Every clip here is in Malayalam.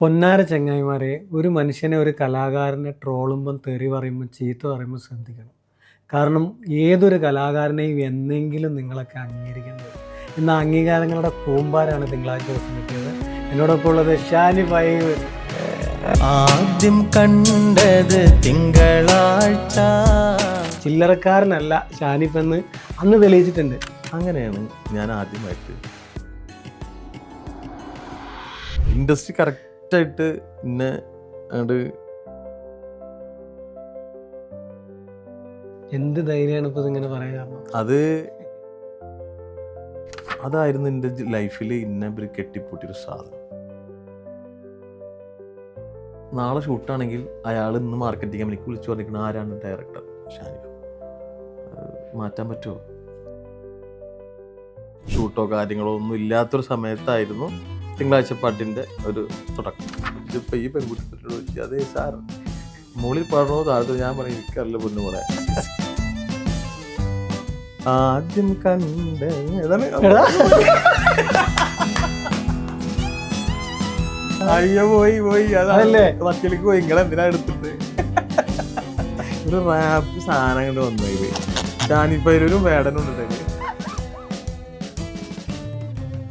പൊന്നാര ചങ്ങായിമാരെ, ഒരു മനുഷ്യനെ ഒരു കലാകാരനെ ട്രോളുമ്പം തെറി പറയുമ്പോൾ ചീത്ത പറയുമ്പോൾ ശ്രദ്ധിക്കണം. കാരണം ഏതൊരു കലാകാരനെയും എന്നെങ്കിലും നിങ്ങളൊക്കെ അംഗീകരിക്കേണ്ടി വരും. ഇന്ന് അംഗീകാരങ്ങളുടെ കൂമ്പാരാണ് തിങ്കളാഴ്ച ദിവസം കിട്ടിയത്. എന്നോടൊപ്പം ഉള്ളത് ഷാനി ഫൈവ്. ആദ്യം കണ്ടത് തിങ്കളാഴ്ച. ചില്ലറക്കാരനല്ല ഷാനിഫ് എന്ന് അന്ന് തെളിയിച്ചിട്ടുണ്ട്. അങ്ങനെയാണ് ഞാൻ ആദ്യമായിട്ട് ഇൻഡസ്ട്രി കറക്റ്റായിട്ട് എന്നെ അങ്ങോട്ട് എന്ത് ധൈര്യമാണ് ഇപ്പോൾ ഇതിങ്ങനെ പറയാൻ കാരണം? അതായിരുന്നു എൻ്റെ ലൈഫിൽ ഇന്നെ ഇവർ കെട്ടിപ്പൊട്ടിയൊരു സാധനം. നാളെ ഷൂട്ടാണെങ്കിൽ അയാൾ ഇന്ന് മാർക്കറ്റിംഗ് കമ്പനിക്ക് വിളിച്ചു പറഞ്ഞിരിക്കുന്നത് ആരാണ് ഡയറക്ടർ ഷാനിഫ്. മാറ്റാൻ പറ്റുമോ? ഷൂട്ടോ കാര്യങ്ങളോ ഒന്നും ഇല്ലാത്തൊരു സമയത്തായിരുന്നു തിങ്കളാഴ്ച പാട്ടിൻ്റെ ഒരു തുടക്കം. ഇതിപ്പോൾ ഈ പെൺകുട്ടിയോട് ചോദിച്ചു, അതേ സാർ മുകളിൽ പാടണോ താഴത്ത്? ഞാൻ പറയും എനിക്കറിയില്ല പൊന്നു പോലെ. ആദ്യം കണ്ട അയ്യോ പോയി അതല്ലേ വക്കീലേക്ക് പോയി. ഇങ്ങളെ എന്തിനാ എടുത്തിട്ട് ഒരു റാപ്പ് സാധനം കണ്ട് വന്നത്. ഷാനിഫയിലൊരു വേടനുണ്ട്.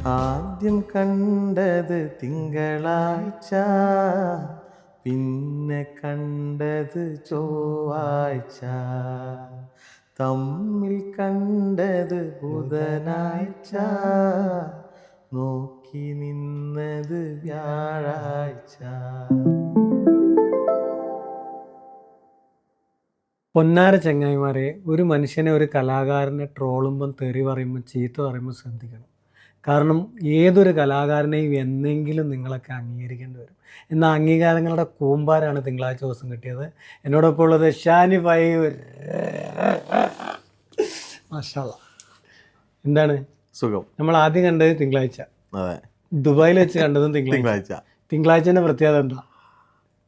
ആദ്യം കണ്ടത് തിങ്കളാഴ്ച, പിന്നെ കണ്ടത് ചൊവ്വാഴ്ച, തമ്മിൽ കണ്ടത് ബുധനാഴ്ച, നോക്കി നിന്നത് വ്യാഴാഴ്ച. പൊന്നാര ചങ്ങായിമാരെ, ഒരു മനുഷ്യനെ ഒരു കലാകാരനെ ട്രോളുമ്പം തെറി പറയുമ്പോൾ ചീത്ത പറയുമ്പോൾ ശ്രദ്ധിക്കണം. കാരണം ഏതൊരു കലാകാരനെയും എന്നെങ്കിലും നിങ്ങളൊക്കെ അംഗീകരിക്കേണ്ടി വരും. എന്ന അംഗീകാരങ്ങളുടെ കൂമ്പാരാണ് തിങ്കളാഴ്ച ദിവസം കിട്ടിയത്. എന്നോടൊപ്പം ഉള്ളത് ഷാനി ഫൈവ്. മാഷാഅല്ലാ. എന്താണ് സുഖം? നമ്മൾ ആദ്യം കണ്ടത് തിങ്കളാഴ്ച. അതെ, ദുബായിൽ വെച്ച് കണ്ടതും തിങ്കളാഴ്ച. തിങ്കളാഴ്ചൻ്റെ പ്രത്യേകത എന്താ?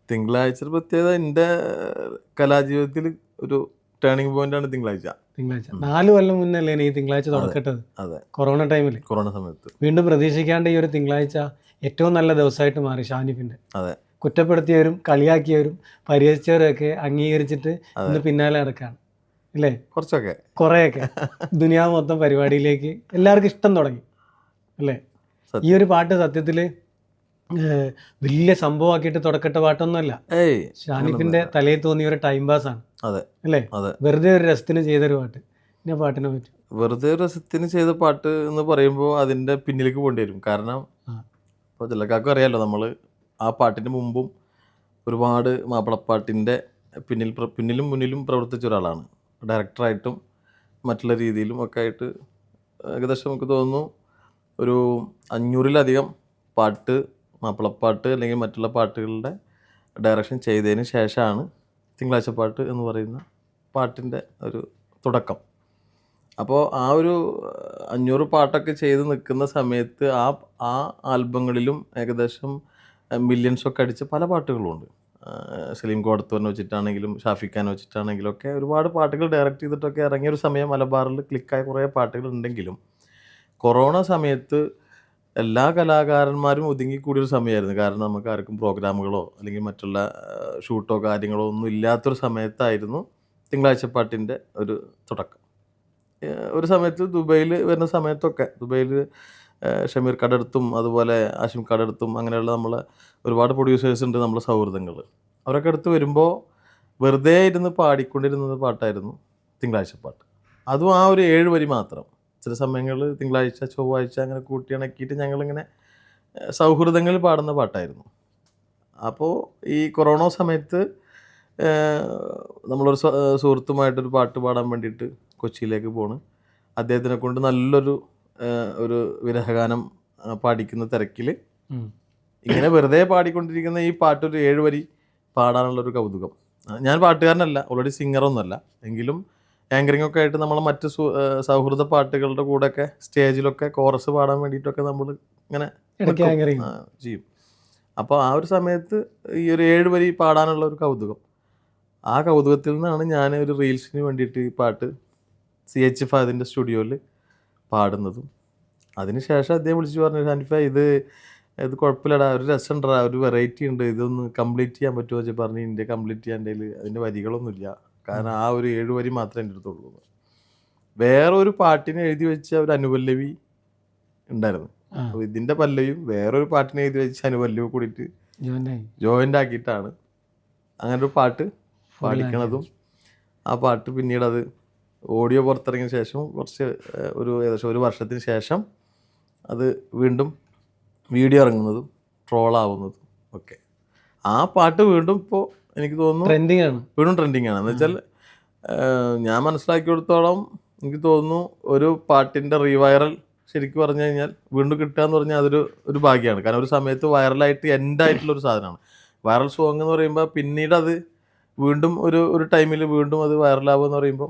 തിങ്കളാഴ്ച പ്രത്യേകത എൻ്റെ കലാജീവിതത്തിൽ ഒരു ടേണിംഗ് പോയിന്റ് ആണ് തിങ്കളാഴ്ച. 4 കൊല്ലം മുന്നല്ലേ ഈ തിങ്കളാഴ്ച തുടക്കട്ടത്? അതെ, കൊറോണ ടൈമിൽ. കൊറോണ സമയത്ത് വീണ്ടും പ്രതീക്ഷിക്കാണ്ട് ഈ ഒരു തിങ്കളാഴ്ച ഏറ്റവും നല്ല ദിവസമായിട്ട് മാറി ഷാനിഫിൻ്റെ. അതെ, കുറ്റപ്പെടുത്തിയവരും കളിയാക്കിയവരും പരിഹസിച്ചവരും ഒക്കെ അംഗീകരിച്ചിട്ട് ഇന്ന് പിന്നാലെ നടക്കുകയാണ് അല്ലേ? കുറേയൊക്കെ ദുനിയാവ് മൊത്തം പരിപാടിയിലേക്ക് എല്ലാവർക്കും ഇഷ്ടം തുടങ്ങി അല്ലേ? ഈ ഒരു പാട്ട് സത്യത്തിൽ വലിയ സംഭവമാക്കിയിട്ട് തുടക്കട്ട പാട്ടൊന്നുമല്ല. ഷാനിഫിന്റെ തലയിൽ തോന്നിയ ഒരു ടൈം പാസ് ആണ് അല്ലേ? വെറുതെ ഒരു രസത്തിന് ചെയ്തൊരു പാട്ട്. പിന്നെ പാട്ടിനെ പറ്റും വെറുതെ ഒരു രസത്തിന് ചെയ്ത പാട്ട് എന്ന് പറയുമ്പോൾ അതിൻ്റെ പിന്നിലേക്ക് പോകേണ്ടി വരും. കാരണം ഇപ്പോൾ ചിലക്കാർക്കും അറിയാമല്ലോ, നമ്മൾ ആ പാട്ടിന് മുമ്പും ഒരുപാട് മാപ്പിളപ്പാട്ടിൻ്റെ പിന്നിലും മുന്നിലും പ്രവർത്തിച്ച ഒരാളാണ്. ഡയറക്ടറായിട്ടും മറ്റുള്ള രീതിയിലും ഒക്കെ ആയിട്ട് ഏകദേശം നമുക്ക് തോന്നുന്നു ഒരു 500-ലധികം പാട്ട്, മാപ്പിളപ്പാട്ട് അല്ലെങ്കിൽ മറ്റുള്ള പാട്ടുകളുടെ ഡയറക്ഷൻ ചെയ്തതിന് ശേഷമാണ് തിങ്കളാഴ്ച പാട്ട് എന്ന് പറയുന്ന പാട്ടിൻ്റെ ഒരു തുടക്കം. അപ്പോൾ ആ ഒരു 500 പാട്ടൊക്കെ ചെയ്ത് നിൽക്കുന്ന സമയത്ത് ആ ആൽബങ്ങളിലും ഏകദേശം മില്യൺസൊക്കെ അടിച്ച പല പാട്ടുകളുമുണ്ട്. സലീം കോടത്തൂരിനെ വെച്ചിട്ടാണെങ്കിലും ഷാഫിഖാനെ വെച്ചിട്ടാണെങ്കിലും ഒക്കെ ഒരുപാട് പാട്ടുകൾ ഡയറക്റ്റ് ചെയ്തിട്ടൊക്കെ ഇറങ്ങിയൊരു സമയം മലബാറിൽ ക്ലിക്കായ കുറേ പാട്ടുകൾ ഉണ്ടെങ്കിലും കൊറോണ സമയത്ത് എല്ലാ കലാകാരന്മാരും ഒതുങ്ങിക്കൂടിയൊരു സമയമായിരുന്നു. കാരണം നമുക്ക് ആർക്കും പ്രോഗ്രാമുകളോ അല്ലെങ്കിൽ മറ്റുള്ള ഷൂട്ടോ കാര്യങ്ങളോ ഒന്നും ഇല്ലാത്തൊരു സമയത്തായിരുന്നു തിങ്കളാഴ്ച പാട്ടിൻ്റെ ഒരു തുടക്കം. ഒരു സമയത്ത് ദുബൈയിൽ വരുന്ന സമയത്തൊക്കെ ദുബൈയിൽ ഷമീർ കടടുത്തും അതുപോലെ ആഷിം കടടുത്തും അങ്ങനെയുള്ള നമ്മളെ ഒരുപാട് പ്രൊഡ്യൂസേഴ്സ് ഉണ്ട്, നമ്മളെ സൗഹൃദങ്ങൾ. അവരൊക്കെ അടുത്ത് വരുമ്പോൾ വെറുതെ ഇരുന്ന് പാടിക്കൊണ്ടിരുന്നത് പാട്ടായിരുന്നു തിങ്കളാഴ്ച പാട്ട്. അതും ആ ഒരു 7 വരി മാത്രം. ചില സമയങ്ങളിൽ തിങ്കളാഴ്ച ചൊവ്വാഴ്ച അങ്ങനെ കൂട്ടിയിണക്കിയിട്ട് ഞങ്ങളിങ്ങനെ സൗഹൃദങ്ങളിൽ പാടുന്ന പാട്ടായിരുന്നു. അപ്പോൾ ഈ കൊറോണ സമയത്ത് നമ്മളൊരു സുഹൃത്തുമായിട്ടൊരു പാട്ട് പാടാൻ വേണ്ടിയിട്ട് കൊച്ചിയിലേക്ക് പോണ്. അദ്ദേഹത്തിനെ കൊണ്ട് നല്ലൊരു ഒരു വിരഹഗാനം പാടിക്കുന്ന തിരക്കിൽ ഇങ്ങനെ വെറുതെ പാടിക്കൊണ്ടിരിക്കുന്ന ഈ പാട്ടൊരു 7 വരി പാടാനുള്ളൊരു കൗതുകം. ഞാൻ പാട്ടുകാരനല്ല, ഓൾറെഡി സിംഗറൊന്നുമല്ല, എങ്കിലും ആങ്കറിംഗ് ഒക്കെ ആയിട്ട് നമ്മൾ മറ്റ് സൗഹൃദ പാട്ടുകളുടെ കൂടെയൊക്കെ സ്റ്റേജിലൊക്കെ കോറസ് പാടാൻ വേണ്ടിയിട്ടൊക്കെ നമ്മൾ ഇങ്ങനെ ചെയ്യും. അപ്പോൾ ആ ഒരു സമയത്ത് ഈ ഒരു 7 വരി പാടാനുള്ള ഒരു കൗതുകം, ആ കൗതുകത്തിൽ നിന്നാണ് ഞാൻ ഒരു റീൽസിന് വേണ്ടിയിട്ട് ഈ പാട്ട് CH ഫഹദിൻ്റെ സ്റ്റുഡിയോയിൽ പാടുന്നതും. അതിനുശേഷം അദ്ദേഹം വിളിച്ച് പറഞ്ഞു, ഷാനിഫ ഇത് ഇത് കുഴപ്പമില്ലടാ, ഒരു രസമുണ്ടടാ, ഒരു വെറൈറ്റി ഉണ്ട്, ഇതൊന്ന് കംപ്ലീറ്റ് ചെയ്യാൻ പറ്റുമോ വെച്ചാൽ പറഞ്ഞ് ഇന്ത്യ കംപ്ലീറ്റ് ചെയ്യാൻ എൻ്റെ അതിൻ്റെ വരികളൊന്നുമില്ല, കാരണം ആ ഒരു 7 വരി മാത്രമേ എൻ്റെ അടുത്തുള്ളൂ. വേറൊരു പാട്ടിന് എഴുതി വെച്ച ഒരു അനുപല്ലവി ഉണ്ടായിരുന്നു. അപ്പോൾ ഇതിൻ്റെ പല്ലവിയും വേറൊരു പാട്ടിന് എഴുതി വെച്ച അനുപല്ലവി കൂടിയിട്ട് ജോയിൻ്റ് ആക്കിയിട്ടാണ് അങ്ങനെ ഒരു പാട്ട് പാടിക്കണതും. ആ പാട്ട് പിന്നീട് അത് ഓഡിയോ പുറത്തിറങ്ങിയ ശേഷം ഏകദേശം ഒരു വർഷത്തിന് ശേഷം അത് വീണ്ടും വീഡിയോ ഇറങ്ങുന്നതും ട്രോളാവുന്നതും ഒക്കെ. ആ പാട്ട് വീണ്ടും ഇപ്പോൾ എനിക്ക് തോന്നുന്നു ട്രെൻഡിങ് ആണ്, വീണ്ടും ട്രെൻഡിങ് ആണ്. എന്ന് വെച്ചാൽ ഞാൻ മനസ്സിലാക്കിയെടുത്തോളം എനിക്ക് തോന്നുന്നു ഒരു പാട്ടിൻ്റെ റീവൈറൽ ശരിക്കും പറഞ്ഞു കഴിഞ്ഞാൽ വീണ്ടും കിട്ടുക എന്ന് പറഞ്ഞാൽ അതൊരു ഭാഗ്യമാണ്. കാരണം ഒരു സമയത്ത് വൈറലായിട്ട് എൻഡായിട്ടുള്ളൊരു സാധനമാണ് വൈറൽ സോങ് എന്ന് പറയുമ്പോൾ. പിന്നീട് അത് വീണ്ടും ഒരു ടൈമിൽ വീണ്ടും അത് വൈറലാവുക എന്ന് പറയുമ്പോൾ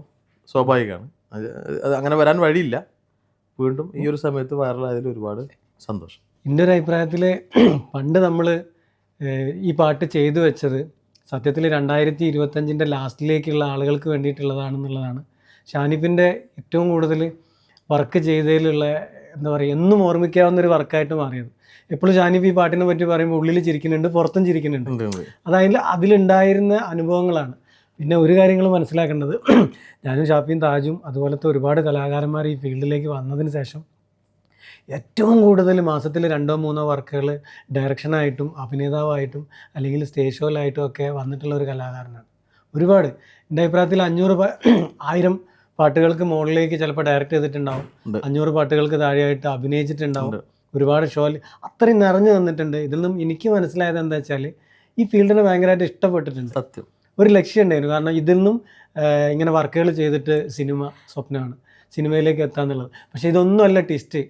സ്വാഭാവികമാണ്. അത് അങ്ങനെ വരാൻ വഴിയില്ല. വീണ്ടും ഈ ഒരു സമയത്ത് വൈറലായതിൽ ഒരുപാട് സന്തോഷം. എൻ്റെ ഒരു അഭിപ്രായത്തിൽ പണ്ട് നമ്മൾ ഈ പാട്ട് ചെയ്തു വെച്ചത് സത്യത്തിൽ 2025 ലാസ്റ്റിലേക്കുള്ള ആളുകൾക്ക് വേണ്ടിയിട്ടുള്ളതാണെന്നുള്ളതാണ് ഷാനിഫിൻ്റെ ഏറ്റവും കൂടുതൽ വർക്ക് ചെയ്തതിലുള്ള എന്താ പറയുക എന്നും ഓർമ്മിക്കാവുന്നൊരു വർക്കായിട്ട് മാറിയത്. എപ്പോഴും ഷാനിഫ് ഈ പാട്ടിനെ പറ്റി പറയുമ്പോൾ ഉള്ളിൽ ചിരിക്കുന്നുണ്ട്, പുറത്തും ചിരിക്കുന്നുണ്ട്. അതായത് അതിലുണ്ടായിരുന്ന അനുഭവങ്ങളാണ്. പിന്നെ ഒരു കാര്യങ്ങൾ മനസ്സിലാക്കേണ്ടത്, ഞാനും ഷാഫിയും താജും അതുപോലത്തെ ഒരുപാട് കലാകാരന്മാർ ഈ ഫീൽഡിലേക്ക് വന്നതിന് ശേഷം ഏറ്റവും കൂടുതൽ മാസത്തിൽ 2-3 വർക്കുകൾ ഡയറക്ഷനായിട്ടും അഭിനേതാവായിട്ടും അല്ലെങ്കിൽ സ്റ്റേജ് ഷോയിലായിട്ടും ഒക്കെ വന്നിട്ടുള്ള ഒരു കലാകാരനാണ്. ഒരുപാട് എൻ്റെ അഭിപ്രായത്തിൽ 1000 പാട്ടുകൾക്ക് മുകളിലേക്ക് ചിലപ്പോൾ ഡയറക്റ്റ് ചെയ്തിട്ടുണ്ടാവും, 500 പാട്ടുകൾക്ക് താഴെയായിട്ട് അഭിനയിച്ചിട്ടുണ്ടാവും, ഒരുപാട് ഷോയിൽ അത്രയും നിറഞ്ഞു നിന്നിട്ടുണ്ട്. ഇതിൽ നിന്നും എനിക്ക് മനസ്സിലായത് എന്താ വെച്ചാൽ ഈ ഫീൽഡിനെ ഭയങ്കരമായിട്ട് ഇഷ്ടപ്പെട്ടിട്ടുണ്ട്. സത്യം ഒരു ലക്ഷ്യം ഉണ്ടായിരുന്നു. കാരണം ഇതിൽ നിന്നും ഇങ്ങനെ വർക്കുകൾ ചെയ്തിട്ട് സിനിമ സ്വപ്നമാണ്, സിനിമയിലേക്ക് എത്താന്നുള്ളത്. പക്ഷേ ഇതൊന്നുമല്ല ട്വിസ്റ്റ്.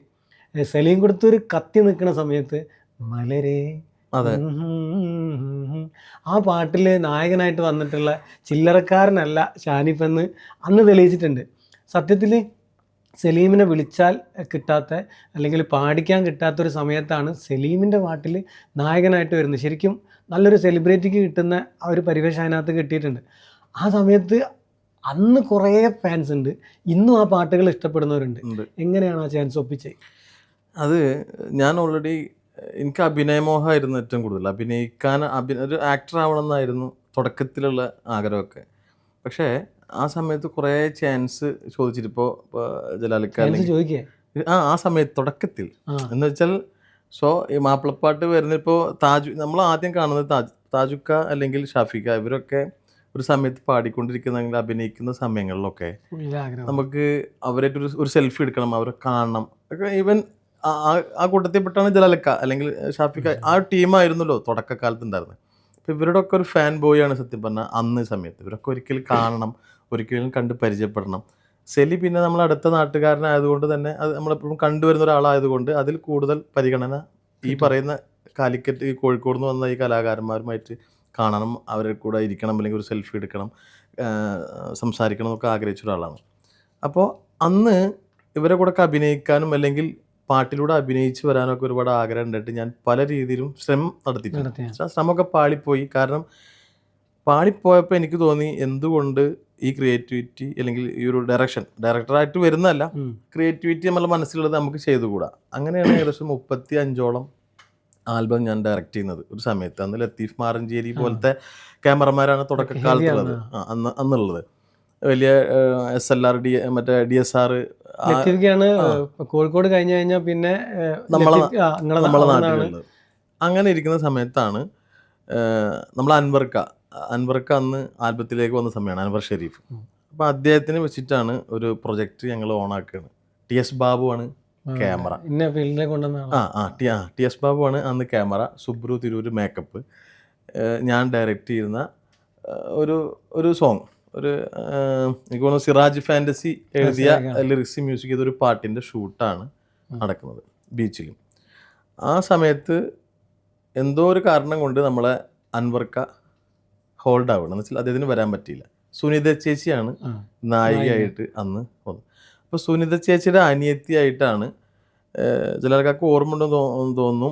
സലീം കൊടുത്തൊരു കത്തി നിൽക്കുന്ന സമയത്ത് മലരെ ആ പാട്ടിൽ നായകനായിട്ട് വന്നിട്ടുള്ള ചില്ലറക്കാരനല്ല ഷാനിഫ് എന്ന് അന്ന് തെളിയിച്ചിട്ടുണ്ട്. സത്യത്തിൽ സലീമിനെ വിളിച്ചാൽ കിട്ടാത്ത അല്ലെങ്കിൽ പാടിക്കാൻ കിട്ടാത്തൊരു സമയത്താണ് സലീമിൻ്റെ പാട്ടിൽ നായകനായിട്ട് വരുന്നത്. ശരിക്കും നല്ലൊരു സെലിബ്രിറ്റിക്ക് കിട്ടുന്ന ആ ഒരു പരിവേഷം അതിനകത്ത് കിട്ടിയിട്ടുണ്ട്. ആ സമയത്ത് അന്ന് കുറേ ഫാൻസ് ഉണ്ട്, ഇന്നും ആ പാട്ടുകൾ ഇഷ്ടപ്പെടുന്നവരുണ്ട്. എങ്ങനെയാണ് ആ ചാൻസ് ഒപ്പിച്ചത്? അത് ഞാൻ ഓൾറെഡി എനിക്ക് അഭിനയമോഹമായിരുന്നു ഏറ്റവും കൂടുതൽ. ഒരു ആക്ടർ ആവണമെന്നായിരുന്നു തുടക്കത്തിലുള്ള ആഗ്രഹമൊക്കെ. പക്ഷേ ആ സമയത്ത് കുറേ ചാൻസ് ചോദിച്ചിട്ടിപ്പോൾ ജലാലിക്ക ആ സമയത്ത് തുടക്കത്തിൽ എന്ന് വെച്ചാൽ ഈ മാപ്പിളപ്പാട്ട് വരുന്നപ്പോൾ നമ്മൾ ആദ്യം കാണുന്നത് താജുക്ക അല്ലെങ്കിൽ ഷാഫിക്ക ഇവരൊക്കെ ഒരു സമയത്ത് പാടിക്കൊണ്ടിരിക്കുന്ന അല്ലെങ്കിൽ അഭിനയിക്കുന്ന സമയങ്ങളിലൊക്കെ നമുക്ക് അവരായിട്ട് ഒരു സെൽഫി എടുക്കണം, അവരെ കാണണം. ഈവൻ ആ കൂട്ടത്തിൽപ്പെട്ടാണ് ജലാലിക്ക അല്ലെങ്കിൽ ഷാഫിക്ക. ആ ടീമായിരുന്നല്ലോ തുടക്കകാലത്ത് ഉണ്ടായിരുന്നത്. അപ്പോൾ ഇവരുടെ ഒക്കെ ഒരു ഫാൻ ബോയാണ് സത്യം പറഞ്ഞാൽ അന്ന് സമയത്ത്. ഇവരൊക്കെ ഒരിക്കലും കാണണം, ഒരിക്കലും കണ്ട് പരിചയപ്പെടണം. സെലി പിന്നെ നമ്മൾ അടുത്ത നാട്ടുകാരനായതുകൊണ്ട് തന്നെ അത് നമ്മളെപ്പോഴും കണ്ടുവരുന്ന ഒരാളായതുകൊണ്ട് അതിൽ കൂടുതൽ പരിഗണന ഈ പറയുന്ന കാലിക്കറ്റ് ഈ കോഴിക്കോട് നിന്ന് വന്ന ഈ കലാകാരന്മാരുമായിട്ട് കാണണം, അവരെ കൂടെ ഇരിക്കണം, അല്ലെങ്കിൽ ഒരു സെൽഫി എടുക്കണം, സംസാരിക്കണം എന്നൊക്കെ ആഗ്രഹിച്ച ഒരാളാണ്. അപ്പോൾ അന്ന് ഇവരെ കൂടെ ഒക്കെ അഭിനയിക്കാനും അല്ലെങ്കിൽ പാട്ടിലൂടെ അഭിനയിച്ച് വരാനൊക്കെ ഒരുപാട് ആഗ്രഹം ഉണ്ടായിട്ട് ഞാൻ പല രീതിയിലും ശ്രമം നടത്തിയിട്ടുണ്ട്. ശ്രമമൊക്കെ പാളിപ്പോയി. കാരണം പാളിപ്പോയപ്പോൾ എനിക്ക് തോന്നി എന്തുകൊണ്ട് ഈ ക്രിയേറ്റിവിറ്റി അല്ലെങ്കിൽ ഈ ഒരു ഡയറക്ടറായിട്ട് വരുന്നതല്ല, ക്രിയേറ്റിവിറ്റി നമ്മളെ മനസ്സിലുള്ളത് നമുക്ക് ചെയ്തുകൂടാ. അങ്ങനെയാണ് ഏകദേശം 35ഓളം ആൽബം ഞാൻ ഡയറക്റ്റ് ചെയ്യുന്നത് ഒരു സമയത്ത്. അന്ന് ലത്തീഫ് മാറഞ്ചേരി പോലത്തെ ക്യാമറമാരാണ് തുടക്കകാലത്തുള്ളത് അന്നുള്ളത്. വലിയ SLR മറ്റേ DSR കോഴിക്കോട് കഴിഞ്ഞു കഴിഞ്ഞാൽ പിന്നെ നമ്മളെ നാട്ടിലുള്ളത്. അങ്ങനെ ഇരിക്കുന്ന സമയത്താണ് നമ്മൾ അൻവർക്ക അന്ന് ആൽബത്തിലേക്ക് വന്ന സമയമാണ്, അൻവർ ഷെരീഫ്. അപ്പോൾ അദ്ദേഹത്തിന് വെച്ചിട്ടാണ് ഒരു പ്രൊജക്റ്റ് ഞങ്ങൾ ഓണാക്കുകയാണ്. TS ബാബുവാണ് ക്യാമറ. TS ബാബുവാണ് അന്ന് ക്യാമറ, സുബ്രു തിരൂര് മേക്കപ്പ്. ഞാൻ ഡയറക്റ്റ് ചെയ്യുന്ന ഒരു സോങ്, എനിക്ക് തോന്നുന്നു സിറാജ് ഫാൻറ്റസി എഴുതിയ ലിറിക്സ് മ്യൂസിക് ചെയ്തൊരു പാട്ടിൻ്റെ ഷൂട്ടാണ് നടക്കുന്നത് ബീച്ചിലും. ആ സമയത്ത് എന്തോ ഒരു കാരണം കൊണ്ട് നമ്മളെ അൻവർക്ക ഹോൾഡ് ആവണം എന്ന് വെച്ചാൽ അദ്ദേഹത്തിന് വരാൻ പറ്റിയില്ല. സുനിത ചേച്ചിയാണ് നായികയായിട്ട് അന്ന് വന്നത്. അപ്പോൾ സുനിത ചേച്ചിയുടെ അനിയത്തിയായിട്ടാണ് ജലാൽക്കാർക്ക് ഓർമ്മ ഉണ്ടെന്ന് തോന്നുന്നു,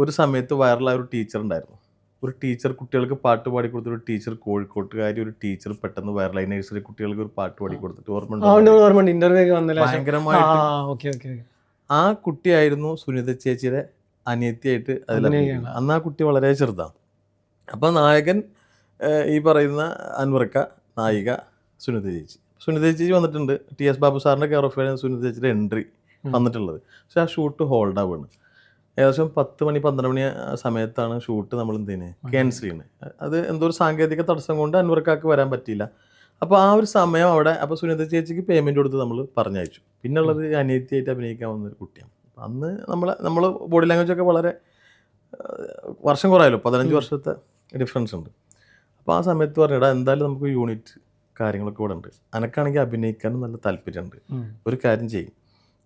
ഒരു സമയത്ത് വൈറലായ ഒരു ടീച്ചർ ഉണ്ടായിരുന്നു. ഒരു ടീച്ചർ കുട്ടികൾക്ക് പാട്ട് പാടി കൊടുത്തൊരു ടീച്ചർ, കോഴിക്കോട്ടുകാരി ഒരു ടീച്ചർ പെട്ടെന്ന് വൈറലായി. നഴ്സറി കുട്ടികൾക്ക് ഒരു പാട്ട് പാടി കൊടുത്തിട്ട് ഭയങ്കരമായിട്ട്. ആ കുട്ടിയായിരുന്നു സുനിത ചേച്ചിയുടെ അനിയത്തിയായിട്ട് അതിൽ അഭിനയിക്കുന്നു. അന്ന് ആ കുട്ടി വളരെ ചെറുതാണ്. അപ്പോൾ നായകൻ ഈ പറയുന്ന അൻവർക്ക, നായിക സുനിത ചേച്ചി. സുനിത ചേച്ചി വന്നിട്ടുണ്ട്. TS ബാബു സാറിൻ്റെ കെയർ ഓഫ് സുനിത ചേച്ചിയുടെ എൻട്രി വന്നിട്ടുള്ളത്. പക്ഷെ ആ ഷൂട്ട് ഹോൾഡ് ആവുകയാണ്. ഏകദേശം 10 മണി 12 മണി സമയത്താണ് ഷൂട്ട് നമ്മൾ ക്യാൻസൽ ചെയ്യുന്നത്. അത് എന്തോ ഒരു സാങ്കേതിക തടസ്സം കൊണ്ട് അൻവർക്കാക്ക് വരാൻ പറ്റിയില്ല. അപ്പോൾ ആ ഒരു സമയം അവിടെ, അപ്പോൾ സുനിത ചേച്ചിക്ക് പേയ്മെൻറ്റ് കൊടുത്ത് നമ്മൾ പറഞ്ഞയച്ചു. പിന്നെ ഉള്ളത് അനിയത്തിയായിട്ട് അഭിനയിക്കാൻ വന്നൊരു കുട്ടിയാണ്. അന്ന് നമ്മൾ ബോഡി ലാംഗ്വേജ് ഒക്കെ വളരെ വർഷം കുറയാലോ, 15 വർഷത്തെ ഡിഫറൻസ് ഉണ്ട്. അപ്പോൾ ആ സമയത്ത് പറഞ്ഞിടാ എന്തായാലും നമുക്ക് യൂണിറ്റ് കാര്യങ്ങളൊക്കെ ഇവിടെ ഉണ്ട്, അനക്കാണെങ്കിൽ അഭിനയിക്കാനും നല്ല താല്പര്യമുണ്ട്, ഒരു കാര്യം ചെയ്യും,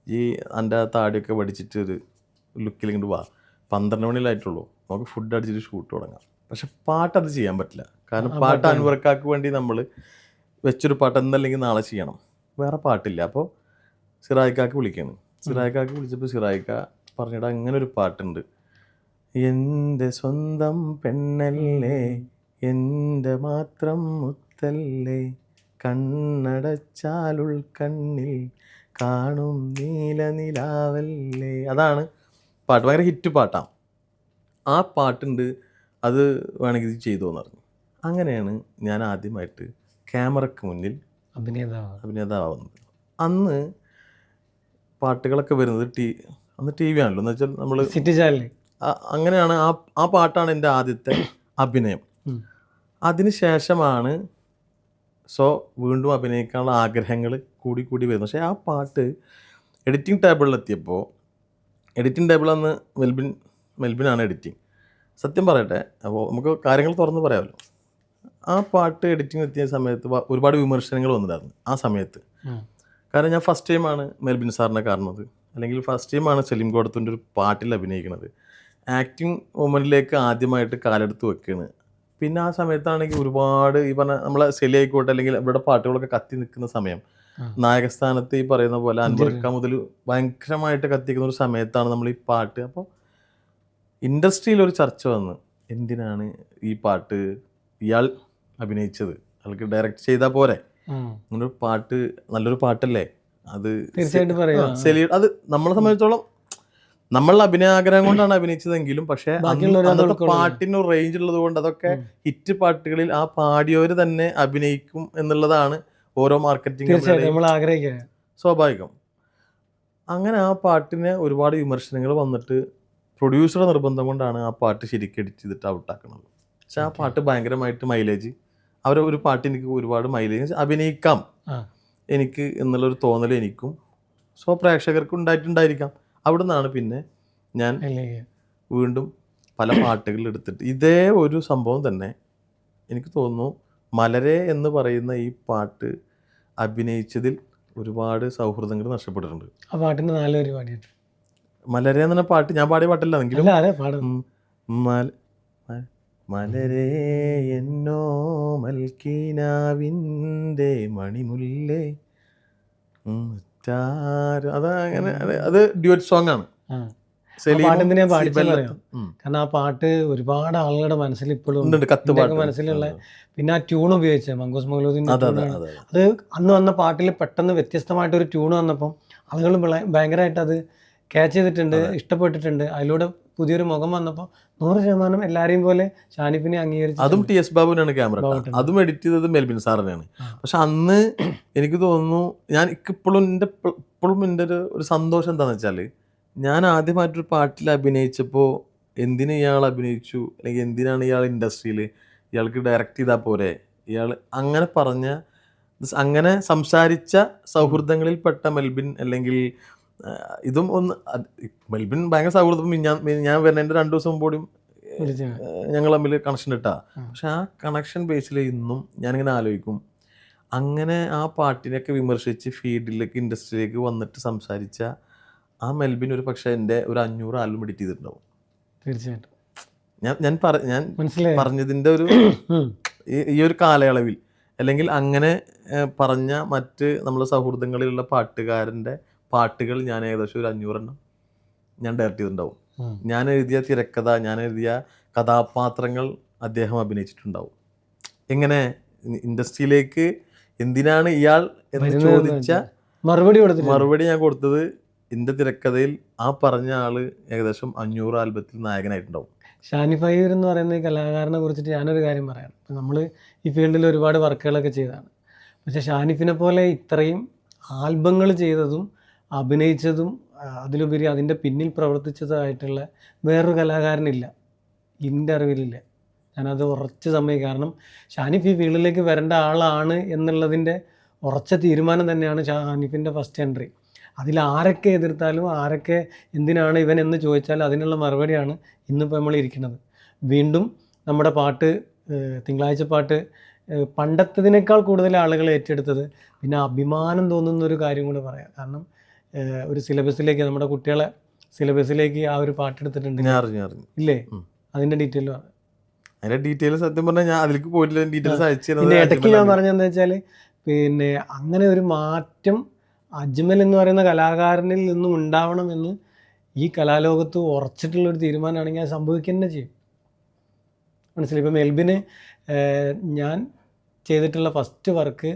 ഈ എൻ്റെ താടിയൊക്കെ വടിച്ചിട്ട് ഒരു ലുക്കിൽ ഇങ്ങോട്ട് വാ, 12 മണിയിലായിട്ടുള്ളൂ, നമുക്ക് ഫുഡ് അടിച്ചിട്ട് ഷൂട്ട് തുടങ്ങാം. പക്ഷെ പാട്ടത് ചെയ്യാൻ പറ്റില്ല. കാരണം പാട്ട് അൻവർക്കാക്ക് വേണ്ടി നമ്മൾ വെച്ചൊരു പാട്ട് എന്നല്ലെങ്കിൽ നാളെ ചെയ്യണം, വേറെ പാട്ടില്ല. അപ്പോൾ സിറായിക്കാക്ക് വിളിക്കണം. സിറായിക്കാക്ക് വിളിച്ചപ്പോൾ സിറായിക്ക പറഞ്ഞിടാ അങ്ങനെ ഒരു പാട്ടുണ്ട്, എൻ്റെ സ്വന്തം പെണ്ണല്ലേ എൻ്റെ മാത്രം മുത്തല്ലേ കണ്ണടച്ചാലുൾ കണ്ണിൽ കാണും നീല നിലാവല്ലേ. അതാണ് പാട്ട്, ഭയങ്കര ഹിറ്റ് പാട്ടാണ്. ആ പാട്ടുണ്ട്, അത് വേണമെങ്കിൽ ഇത് ചെയ്തു എന്ന് പറഞ്ഞു. അങ്ങനെയാണ് ഞാൻ ആദ്യമായിട്ട് ക്യാമറയ്ക്ക് മുന്നിൽ അഭിനേതാവുന്നത്. അന്ന് പാട്ടുകളൊക്കെ വരുന്നത് അന്ന് TV ആണല്ലോ, എന്ന് വെച്ചാൽ നമ്മൾ സിറ്റി ചാനൽ. അങ്ങനെയാണ് ആ പാട്ടാണ് എൻ്റെ ആദ്യത്തെ അഭിനയം. അതിനുശേഷമാണ് വീണ്ടും അഭിനയിക്കാനുള്ള ആഗ്രഹങ്ങൾ കൂടി വരുന്നു. പക്ഷേ ആ പാട്ട് എഡിറ്റിംഗ് ടേബിളിലെത്തിയപ്പോൾ, എഡിറ്റിംഗ് ടേബിൾ അന്ന് മെൽബിനാണ് എഡിറ്റിംഗ്. സത്യം പറയട്ടെ, അപ്പോൾ നമുക്ക് കാര്യങ്ങൾ തുറന്ന് പറയാമല്ലോ. ആ പാട്ട് എഡിറ്റിംഗ് എത്തിയ സമയത്ത് ഒരുപാട് വിമർശനങ്ങൾ വന്നിട്ടായിരുന്നു ആ സമയത്ത്. കാരണം ഞാൻ ഫസ്റ്റ് ടൈമാണ് മെൽബിൻ സാറിനെ കാണുന്നത്, അല്ലെങ്കിൽ ഫസ്റ്റ് ടൈമാണ് സലീം കോടത്തിൻ്റെ ഒരു പാട്ടിൽ അഭിനയിക്കുന്നത്. ആക്ടിങ് മൊമെൻറ്റിലേക്ക് ആദ്യമായിട്ട് കാലെടുത്ത് വെക്കുകയാണ്. പിന്നെ ആ സമയത്താണെങ്കിൽ ഒരുപാട് ഈ പറഞ്ഞ നമ്മളെ സെലി ആയിക്കോട്ടെ, അല്ലെങ്കിൽ ഇവിടെ പാട്ടുകളൊക്കെ കത്തി നിൽക്കുന്ന സമയം, നായകസ്ഥാനത്ത് ഈ പറയുന്ന പോലെ അൻവർക്ക മുതൽ ഭയങ്കരമായിട്ട് കത്തിക്കുന്ന ഒരു സമയത്താണ് നമ്മൾ ഈ പാട്ട്. അപ്പോൾ ഇൻഡസ്ട്രിയിൽ ഒരു ചർച്ച വന്ന്, എന്തിനാണ് ഈ പാട്ട് ഇയാൾ അഭിനയിച്ചത്, അയാൾക്ക് ഡയറക്റ്റ് ചെയ്താൽ പോരെ, അങ്ങനെ ഒരു പാട്ട് നല്ലൊരു പാട്ടല്ലേ അത്. അത് നമ്മളെ സംബന്ധിച്ചോളം നമ്മളുടെ അഭിനയാഗ്രഹം കൊണ്ടാണ് അഭിനയിച്ചതെങ്കിലും, പക്ഷെ അന്നത്തെ പാട്ടിന് റേഞ്ച് ഉള്ളത് കൊണ്ട് അതൊക്കെ ഹിറ്റ് പാട്ടുകളിൽ ആ പാടിയവര് തന്നെ അഭിനയിക്കും എന്നുള്ളതാണ് ഓരോ മാർക്കറ്റിംഗ് സ്വാഭാവികം. അങ്ങനെ ആ പാട്ടിന് ഒരുപാട് വിമർശനങ്ങൾ വന്നിട്ട് പ്രൊഡ്യൂസറുടെ നിർബന്ധം കൊണ്ടാണ് ആ പാട്ട് ശരിക്കും എഡിറ്റ് ചെയ്തിട്ട് ഔട്ടാക്കുന്നത്. പക്ഷെ ആ പാട്ട് ഭയങ്കരമായിട്ട് മൈലേജ്, ഒരു പാട്ട് എനിക്ക് ഒരുപാട് മൈലേജ് അഭിനയിക്കാം എനിക്ക് എന്നുള്ളൊരു തോന്നൽ എനിക്കും പ്രേക്ഷകർക്കും ഉണ്ടായിട്ടുണ്ടായിരിക്കാം. അവിടെ നിന്നാണ് പിന്നെ ഞാൻ വീണ്ടും പല പാട്ടുകൾ എടുത്തിട്ട് ഇതേ ഒരു സംഭവം തന്നെ എനിക്ക് തോന്നുന്നു മലരെ എന്ന് പറയുന്ന ഈ പാട്ട് അഭിനയിച്ചതിൽ ഒരുപാട് സൗഹൃദങ്ങൾ നഷ്ടപ്പെട്ടിട്ടുണ്ട്. ആ പാട്ടിന് നാലുപേര് പാടിയിട്ട് മലരെ എന്ന പാട്ട് ഞാൻ പാടിയ പാട്ടല്ല എങ്കിലും മലരെ എന്നോ മൽക്കീനാവിൻ്റെ മണിമുല്ലേ അതങ്ങനെ, അത് ഡ്യുവറ്റ് സോങ് ആണ്. കാരണം ആ പാട്ട് ഒരുപാട് ആളുകളുടെ മനസ്സിൽ ഇപ്പോഴും മനസ്സിലുള്ള, പിന്നെ ആ ട്യൂൺ ഉപയോഗിച്ച മങ്കൂസ് മൗലൂദിന്റെ അത് അന്ന് വന്ന പാട്ടിൽ പെട്ടെന്ന് വ്യത്യസ്തമായിട്ടൊരു ട്യൂൺ വന്നപ്പോൾ ആളുകൾ ഭയങ്കരമായിട്ട് അത് ക്യാച്ച് ചെയ്തിട്ടുണ്ട്, ഇഷ്ടപ്പെട്ടിട്ടുണ്ട്. അതിലൂടെ പുതിയൊരു മുഖം വന്നപ്പോൾ 100% എല്ലാരെയും പോലെ ഷാനിഫിനെ അംഗീകരിച്ചു. അതും TS ബാബുവിനാണ് ക്യാമറ, അതും എഡിറ്റ് ചെയ്തത് മെൽബിൻ സാറിനാണ്. പക്ഷെ അന്ന് എനിക്ക് തോന്നുന്നു, ഞാൻ ഇപ്പോഴും എൻ്റെ ഒരു സന്തോഷം എന്താണെന്ന് വെച്ചാൽ, ഞാൻ ആദ്യമായിട്ടൊരു പാട്ടിൽ അഭിനയിച്ചപ്പോൾ എന്തിന് ഇയാൾ അഭിനയിച്ചു, അല്ലെങ്കിൽ എന്തിനാണ് ഇയാൾ ഇൻഡസ്ട്രിയിൽ, ഇയാൾക്ക് ഡയറക്റ്റ് ചെയ്താൽ പോരെ, ഇയാൾ അങ്ങനെ സംസാരിച്ച സൗഹൃദങ്ങളിൽപ്പെട്ട മെൽബിൻ, അല്ലെങ്കിൽ ഇതും ഒന്ന് മെൽബിൻ ഭയങ്കര സൗഹൃദം. ഞാൻ വരുന്നതിൻ്റെ 2 ദിവസം മുമ്പോടും ഞങ്ങൾ തമ്മിൽ കണക്ഷൻ ഇട്ടാ. പക്ഷെ ആ കണക്ഷൻ ബേസിൽ ഇന്നും ഞാനിങ്ങനെ ആലോചിക്കും, അങ്ങനെ ആ പാട്ടിനെയൊക്കെ വിമർശിച്ച് ഫീൽഡിലേക്ക് ഇൻഡസ്ട്രിയിലേക്ക് വന്നിട്ട് സംസാരിച്ച ആ മെൽബിൻ ഒരു പക്ഷേ എൻ്റെ ഒരു 500 ആൽബം എഡിറ്റ് ചെയ്തിട്ടുണ്ടാവും. തീർച്ചയായിട്ടും ഞാൻ പറഞ്ഞതിൻ്റെ ഒരു ഈ ഒരു കാലയളവിൽ, അല്ലെങ്കിൽ അങ്ങനെ പറഞ്ഞ മറ്റ് നമ്മളെ സൗഹൃദങ്ങളിലുള്ള പാട്ടുകാരൻ്റെ പാട്ടുകൾ ഞാൻ ഏകദേശം ഒരു 500 എണ്ണം ഞാൻ ഡയറക്റ്റ് ചെയ്തിട്ടുണ്ടാവും. ഞാൻ എഴുതിയ തിരക്കഥ, ഞാൻ എഴുതിയ കഥാപാത്രങ്ങൾ അദ്ദേഹം അഭിനയിച്ചിട്ടുണ്ടാവും. എങ്ങനെ ഇൻഡസ്ട്രിയിലേക്ക് എന്തിനാണ് ഇയാൾ എന്ന് ചോദിച്ച മറുപടി ഞാൻ കൊടുത്തത് എൻ്റെ തിരക്കഥയിൽ ആ പറഞ്ഞ ആള് ഏകദേശം 500 ആൽബത്തിൽ നായകനായിട്ടുണ്ടാവും. ഷാനി ഫൈർ എന്ന് പറയുന്ന ഈ കലാകാരനെ കുറിച്ചിട്ട് ഞാനൊരു കാര്യം പറയാം. നമ്മൾ ഈ ഫീൽഡിൽ ഒരുപാട് വർക്കുകളൊക്കെ ചെയ്തതാണ്. പക്ഷേ ഷാനിഫിനെ പോലെ ഇത്രയും ആൽബങ്ങൾ ചെയ്തതും അഭിനയിച്ചതും അതിലുപരി അതിൻ്റെ പിന്നിൽ പ്രവർത്തിച്ചതായിട്ടുള്ള വേറൊരു കലാകാരനില്ല, എൻ്റെ അറിവിലില്ല. ഞാനത് ഉറച്ച് സമ്മതിക്കും. കാരണം ഷാനിഫ് ഈ ഫീൽഡിലേക്ക് വരേണ്ട ആളാണ് എന്നുള്ളതിൻ്റെ ഉറച്ച തീരുമാനം തന്നെയാണ് ഷാനിഫിൻ്റെ ഫസ്റ്റ് എൻട്രി. അതിൽ ആരൊക്കെ എതിർത്താലും ആരൊക്കെ എന്തിനാണ് ഇവൻ എന്ന് ചോദിച്ചാൽ അതിനുള്ള മറുപടിയാണ് ഇന്നിപ്പോൾ നമ്മൾ ഇരിക്കുന്നത്. വീണ്ടും നമ്മുടെ പാട്ട്, തിങ്കളാഴ്ച പാട്ട് പണ്ടത്തതിനേക്കാൾ കൂടുതൽ ആളുകൾ ഏറ്റെടുത്തത്. പിന്നെ അഭിമാനം തോന്നുന്ന ഒരു കാര്യം കൂടെ പറയാം. കാരണം ഒരു സിലബസിലേക്ക്, നമ്മുടെ കുട്ടികളെ സിലബസിലേക്ക് ആ ഒരു പാട്ടെടുത്തിട്ടുണ്ട്. ഞാൻ അറിഞ്ഞു ഇല്ലേ? അതിൻ്റെ ഡീറ്റെയിൽ പറഞ്ഞു. അതിന്റെ ഡീറ്റെയിൽസ് സത്യം പറഞ്ഞാൽ ഞാൻ അതിലേക്ക് പോയിട്ടില്ല. ഡീറ്റെയിൽസ് അയച്ചു. പിന്നെ ഇടയ്ക്ക് ഞാൻ പറഞ്ഞതെന്ന് വെച്ചാൽ, പിന്നെ അങ്ങനെ ഒരു മാറ്റം അജ്മൽ എന്ന് പറയുന്ന കലാകാരനിൽ നിന്നും ഉണ്ടാവണമെന്ന് ഈ കലാലോകത്ത് ഉറച്ചിട്ടുള്ളൊരു തീരുമാനമാണെങ്കിൽ അത് സംഭവിക്കുക തന്നെ ചെയ്യും. മനസ്സിലായി? ഇപ്പം മെൽബിന് ഞാൻ ചെയ്തിട്ടുള്ള ഫസ്റ്റ് വർക്ക്,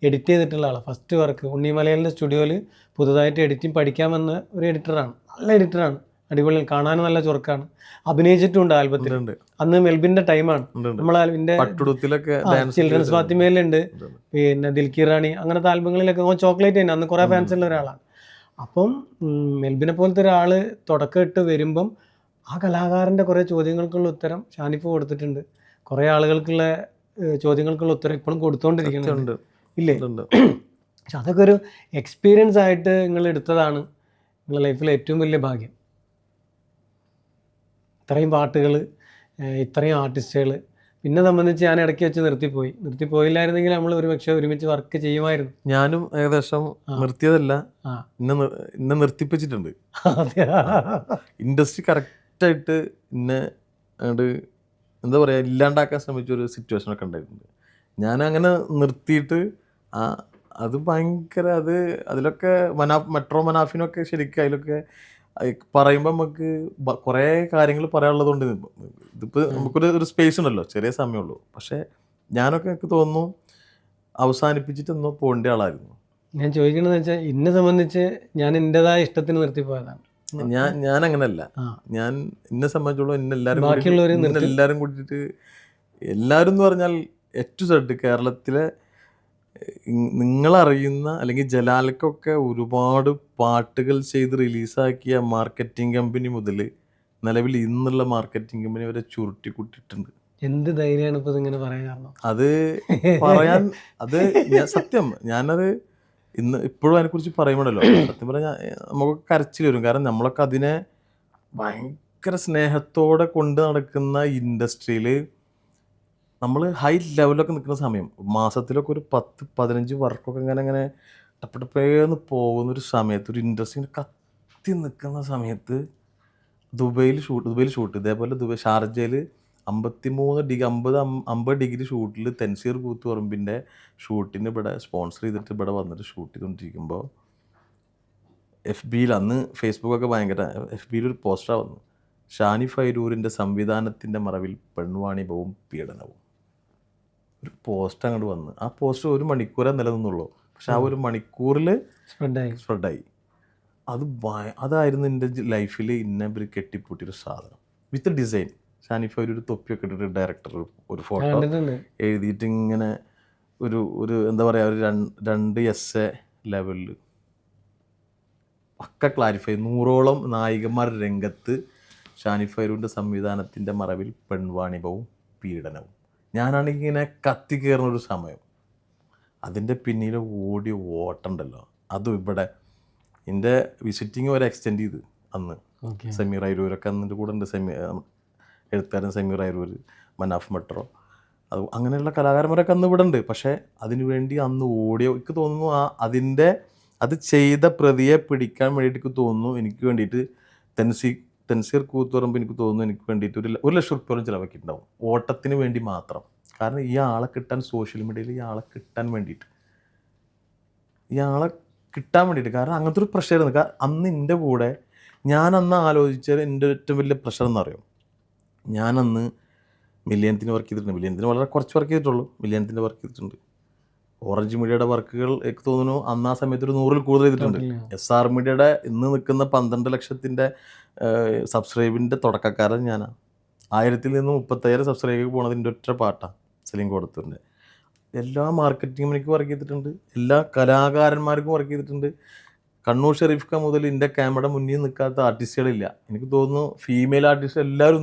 എഡിറ്റ് ചെയ്തിട്ടുള്ള ആളാണ്. ഫസ്റ്റ് വർക്ക് ഉണ്ണിമലയാളിൻ്റെ സ്റ്റുഡിയോയിൽ പുതുതായിട്ട് എഡിറ്റിംഗ് പഠിക്കാമെന്ന ഒരു എഡിറ്ററാണ്. നല്ല എഡിറ്ററാണ്, അടിപൊളി, കാണാനും നല്ല ചുരുക്കാണ്. അഭിനയിച്ചിട്ടുണ്ട് ആൽബത്തിൽ. അന്ന് മെൽബിൻ്റെ ടൈമാണ്. നമ്മൾ ആൽബിൻ്റെ ചിൽഡ്രൻസ് ഫാത്തിമയിലുണ്ട്, പിന്നെ ദിൽക്കി റാണി, അങ്ങനത്തെ ആൽബങ്ങളിലൊക്കെ ചോക്ലേറ്റ് തന്നെ അന്ന് കുറേ ഫാൻസ് ഉള്ള ഒരാളാണ്. അപ്പം മെൽബിനെ പോലത്തെ ഒരാൾ തുടക്കം ഇട്ട് വരുമ്പം ആ കലാകാരൻ്റെ കുറേ ചോദ്യങ്ങൾക്കുള്ള ഉത്തരം ഷാനിഫ് കൊടുത്തിട്ടുണ്ട്. കുറേ ആളുകൾക്കുള്ള ചോദ്യങ്ങൾക്കുള്ള ഉത്തരം ഇപ്പോഴും കൊടുത്തുകൊണ്ടിരിക്കുന്നുണ്ട്, ഇല്ലേ? പക്ഷെ അതൊക്കെ ഒരു എക്സ്പീരിയൻസ് ആയിട്ട് നിങ്ങൾ എടുത്തതാണ് നിങ്ങളുടെ ലൈഫിലെ ഏറ്റവും വലിയ ഭാഗ്യം. ഇത്രയും പാട്ടുകൾ, ഇത്രയും ആർട്ടിസ്റ്റുകൾ. പിന്നെ സംബന്ധിച്ച് ഞാൻ ഇടയ്ക്ക് വെച്ച് നിർത്തിപ്പോയില്ലായിരുന്നെങ്കിൽ നമ്മൾ ഒരു പക്ഷേ ഒരുമിച്ച് വർക്ക് ചെയ്യുമായിരുന്നു. ഞാനും ഏകദേശം നിർത്തിയതല്ല, എന്നെ നിർത്തിപ്പിച്ചിട്ടുണ്ട്. ഇൻഡസ്ട്രി കറക്റ്റായിട്ട് എന്നെ എന്താ പറയുക, ഇല്ലാണ്ടാക്കാൻ ശ്രമിച്ചൊരു സിറ്റുവേഷനൊക്കെ ഉണ്ടായിട്ടുണ്ട്. ഞാനങ്ങനെ നിർത്തിയിട്ട് അത് ഭയങ്കര അതിലൊക്കെ മെട്രോ മനാഫിനൊക്കെ ശരിക്കും അതിലൊക്കെ പറയുമ്പോൾ നമുക്ക് കുറേ കാര്യങ്ങൾ പറയാനുള്ളതുകൊണ്ട് ഇതിപ്പോൾ നമുക്കൊരു സ്പേസ് ഉണ്ടല്ലോ, ചെറിയ സമയമുള്ളൂ. പക്ഷേ ഞാനൊക്കെ എനിക്ക് തോന്നുന്നു അവസാനിപ്പിച്ചിട്ടൊന്നോ പോകേണ്ട ആളായിരുന്നു. ഞാൻ ചോദിക്കണമെന്ന് വെച്ചാൽ, എന്നെ സംബന്ധിച്ച് ഞാൻ എൻ്റെതായ ഇഷ്ടത്തിന് നിർത്തിപ്പോയതാണ്. ഞാൻ അങ്ങനെയല്ല. ഞാൻ എന്നെ സംബന്ധിച്ചോളം എല്ലാവരും കൂട്ടിയിട്ട്, എല്ലാവരും എന്ന് പറഞ്ഞാൽ ഏറ്റവും സെഡ് കേരളത്തിലെ നിങ്ങളറിയുന്ന അല്ലെങ്കിൽ ജലാലക്കൊക്കെ ഒരുപാട് പാട്ടുകൾ ചെയ്ത് റിലീസാക്കിയ മാർക്കറ്റിംഗ് കമ്പനി മുതൽ നിലവിൽ ഇന്നുള്ള മാർക്കറ്റിംഗ് കമ്പനി വരെ ചുരുട്ടി കൂട്ടിയിട്ടുണ്ട്. എന്ത് ധൈര്യമാണ് ഇപ്പോൾ ഇങ്ങനെ പറയാൻ കാരണം? അത് പറയാൻ സത്യം, ഞാനത് ഇപ്പോഴും അതിനെക്കുറിച്ച് പറയുമ്പോഴല്ലോ സത്യം പറഞ്ഞാൽ നമുക്ക് കരച്ചിൽ വരും. കാരണം നമ്മളൊക്കെ അതിനെ ഭയങ്കര സ്നേഹത്തോടെ കൊണ്ട് നടക്കുന്ന ഇൻഡസ്ട്രിയിൽ നമ്മൾ ഹൈ ലെവലൊക്കെ നിൽക്കുന്ന സമയം, മാസത്തിലൊക്കെ ഒരു 10-15 വർക്കൊക്കെ ഇങ്ങനെ ടപ്പേന്ന് പോകുന്നൊരു സമയത്ത്, ഒരു ഇൻഡസ്ട്രി കത്തി നിൽക്കുന്ന സമയത്ത് ദുബൈയിൽ ഷൂട്ട് ഇതേപോലെ ഷാർജയിൽ 50 ഡിഗ്രി ഷൂട്ടിൽ തെൻസീർ കൂത്തുപറമ്പിൻ്റെ ഷൂട്ടിന് ഇവിടെ സ്പോൺസർ ചെയ്തിട്ട് ഇവിടെ വന്നിട്ട് ഷൂട്ട് ചെയ്തുകൊണ്ടിരിക്കുമ്പോൾ FBയിൽ അന്ന് ഫേസ്ബുക്കൊക്കെ ഭയങ്കര, FBയിൽ ഒരു പോസ്റ്ററാണ് വന്നു, ഷാനി ഫൈരൂരിൻ്റെ സംവിധാനത്തിൻ്റെ മറവിൽ പെൺവാണിഭവും പീഡനവും. ഒരു പോസ്റ്റ് അങ്ങോട്ട് വന്ന്, ആ പോസ്റ്റ് 1 മണിക്കൂറേ നിലനിന്നുള്ളൂ. പക്ഷെ ആ 1 മണിക്കൂറിൽ സ്പ്രെഡായി. അതായിരുന്നു എൻ്റെ ലൈഫിൽ ഇന്നെ ഇവർ കെട്ടിപ്പൂട്ടിയൊരു സാധനം. വിത്ത് ഡിസൈൻ. ഷാനി ഫൈരൂർ തൊപ്പിയൊക്കെ ഇട്ടിട്ട് ഡയറക്ടർ ഒരു ഫോട്ടോ എഴുതിയിട്ട് ഇങ്ങനെ ഒരു എന്താ പറയുക, ഒരു 2 എസ്സേ ലെവലിൽ പക്ക ക്ലാരിഫൈ. 100ഓളം നായികമാർ രംഗത്ത്, ഷാനി ഫൈരൂരിൻ്റെ സംവിധാനത്തിൻ്റെ മറവിൽ പെൺവാണിഭവും പീഡനവും. ഞാനാണെങ്കിൽ ഇങ്ങനെ കത്തി കയറുന്നൊരു സമയം, അതിൻ്റെ പിന്നിൽ ഓടിയ ഓട്ടമുണ്ടല്ലോ. അതും ഇവിടെ എൻ്റെ വിസിറ്റിങ് വരെ എക്സ്റ്റെൻഡ് ചെയ്ത് അന്ന്. സമീർ അയരൂരൊക്കെ അന്നിൻ്റെ കൂടെ ഉണ്ട്, എഴുത്തുകാരൻ സമീർ അയരൂർ, മനാഫ് മെട്രോ, അങ്ങനെയുള്ള കലാകാരന്മാരൊക്കെ അന്ന് ഇവിടെ ഉണ്ട്. പക്ഷേ അതിനു വേണ്ടി അന്ന് ഓടിയ, എനിക്ക് തോന്നുന്നു അത് ചെയ്ത പ്രതിയെ പിടിക്കാൻ വേണ്ടിയിട്ട് എനിക്ക് തോന്നുന്നു, എനിക്ക് വേണ്ടിയിട്ട് തെൻസീർ കൂത്തുപറമ്പ് എനിക്ക് തോന്നുന്നു എനിക്ക് വേണ്ടിയിട്ട് 1 ലക്ഷം റുപ്യോളം ചിലവാക്കിയിട്ടുണ്ടാവും ഓട്ടത്തിന് വേണ്ടി മാത്രം. കാരണം ഈ ആളെ കിട്ടാൻ, സോഷ്യൽ മീഡിയയിൽ ഈ ആളെ കിട്ടാൻ വേണ്ടിയിട്ട്, കാരണം അങ്ങനത്തെ ഒരു പ്രഷറായിരുന്നു. കാരണം അന്ന് എൻ്റെ കൂടെ ഞാനന്ന് ആലോചിച്ചത് എൻ്റെ ഏറ്റവും വലിയ പ്രഷർ എന്നറിയും. ഞാനന്ന് മില്യൻത്തിന് വർക്ക് ചെയ്തിട്ടുണ്ട്. മില്യൻത്തിന് വളരെ കുറച്ച് വർക്ക് ചെയ്തിട്ടുള്ളൂ. മില്യൻത്തിൻ്റെ വർക്ക് ചെയ്തിട്ടുണ്ട്. ഓറഞ്ച് മീഡിയയുടെ വർക്കുകൾ എനിക്ക് തോന്നുന്നു അന്ന് ആ സമയത്ത് ഒരു 100-ൽ കൂടുതൽ ചെയ്തിട്ടുണ്ട്. SR മീഡിയയുടെ ഇന്ന് നിൽക്കുന്ന 12 ലക്ഷത്തിൻ്റെ സബ്സ്ക്രൈബിൻ്റെ തുടക്കക്കാരൻ ഞാനാണ്. 1000-ൽ നിന്ന് 35 സബ്സ്ക്രൈബ് പോണതിൻ്റെ ഒറ്റ പാട്ടാണ് സലീം കോടത്തൂരിൻ്റെ. എല്ലാ മാർക്കറ്റിംഗും എനിക്ക് വർക്ക് ചെയ്തിട്ടുണ്ട്, എല്ലാ കലാകാരന്മാർക്കും വർക്ക് ചെയ്തിട്ടുണ്ട്. കണ്ണൂർ ഷെരീഫ് ഖാൻ മുതൽ എൻ്റെ ക്യാമറ മുന്നിൽ നിൽക്കാത്ത ആർട്ടിസ്റ്റുകളില്ല. എനിക്ക് തോന്നുന്നു ഫീമെയിൽ ആർട്ടിസ്റ്റ് എല്ലാവരും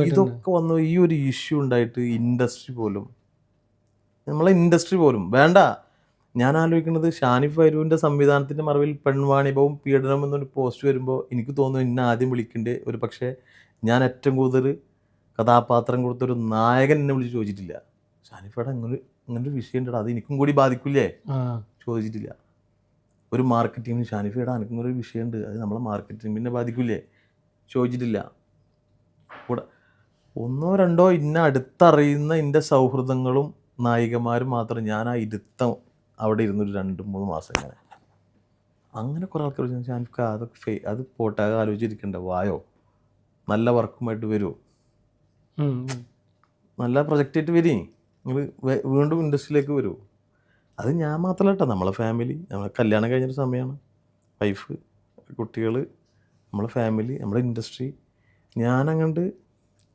ഇതൊക്കെ വന്നു. ഈ ഒരു ഇഷ്യൂ ഉണ്ടായിട്ട് ഇൻഡസ്ട്രി പോലും, നമ്മളെ ഇൻഡസ്ട്രി പോലും വേണ്ട. ഞാൻ ആലോചിക്കുന്നത് ഷാനിഫ് ഫൈരൂൻ്റെ സംവിധാനത്തിൻ്റെ മറവിൽ പെൺവാണിഭവും പീഡനം എന്നൊരു പോസ്റ്റ് വരുമ്പോൾ എനിക്ക് തോന്നുന്നു ഇന്നെ ആദ്യം വിളിക്കേണ്ടത് ഒരു പക്ഷേ ഞാൻ ഏറ്റവും കൂടുതൽ കഥാപാത്രം കൊടുത്തൊരു നായകൻ എന്നെ വിളിച്ച് ചോദിച്ചിട്ടില്ല, ഷാനിഫേടെ അങ്ങനൊരു വിഷയം ഉണ്ടോ, അത് എനിക്കും കൂടി ബാധിക്കില്ലേ ചോദിച്ചിട്ടില്ല. ഒരു മാർക്കറ്റിങ്ങിന് ഷാനിഫേടെ എനിക്കൊരു വിഷയമുണ്ട്, അത് നമ്മളെ മാർക്കറ്റിങ്ങിനെ ബാധിക്കില്ലേ ചോദിച്ചിട്ടില്ല. കൂടെ 1-2 ഇന്ന അടുത്തറിയുന്ന എൻ്റെ സൗഹൃദങ്ങളും നായികമാരും മാത്രം ഞാൻ ആ ഇരുത്തം അവിടെ ഇരുന്നൊരു 2-3 മാസം അങ്ങനെ കുറേ ആൾക്കാർ ഷാനിഫ് അതൊക്കെ അത് പോട്ടെ, അത് ആലോചിച്ചിരിക്കണ്ട, വായോ നല്ല വർക്കുമായിട്ട് വരുമോ, നല്ല പ്രൊജക്റ്റായിട്ട് വരി, നിങ്ങൾ വീണ്ടും ഇൻഡസ്ട്രിയിലേക്ക് വരുമോ. അത് ഞാൻ മാത്രമല്ല കേട്ടോ, നമ്മളെ ഫാമിലി, നമ്മളെ കല്യാണം കഴിഞ്ഞൊരു സമയമാണ്, വൈഫ്, കുട്ടികൾ, നമ്മളെ ഫാമിലി, നമ്മളെ ഇൻഡസ്ട്രി, ഞാനങ്ങോട്ട്.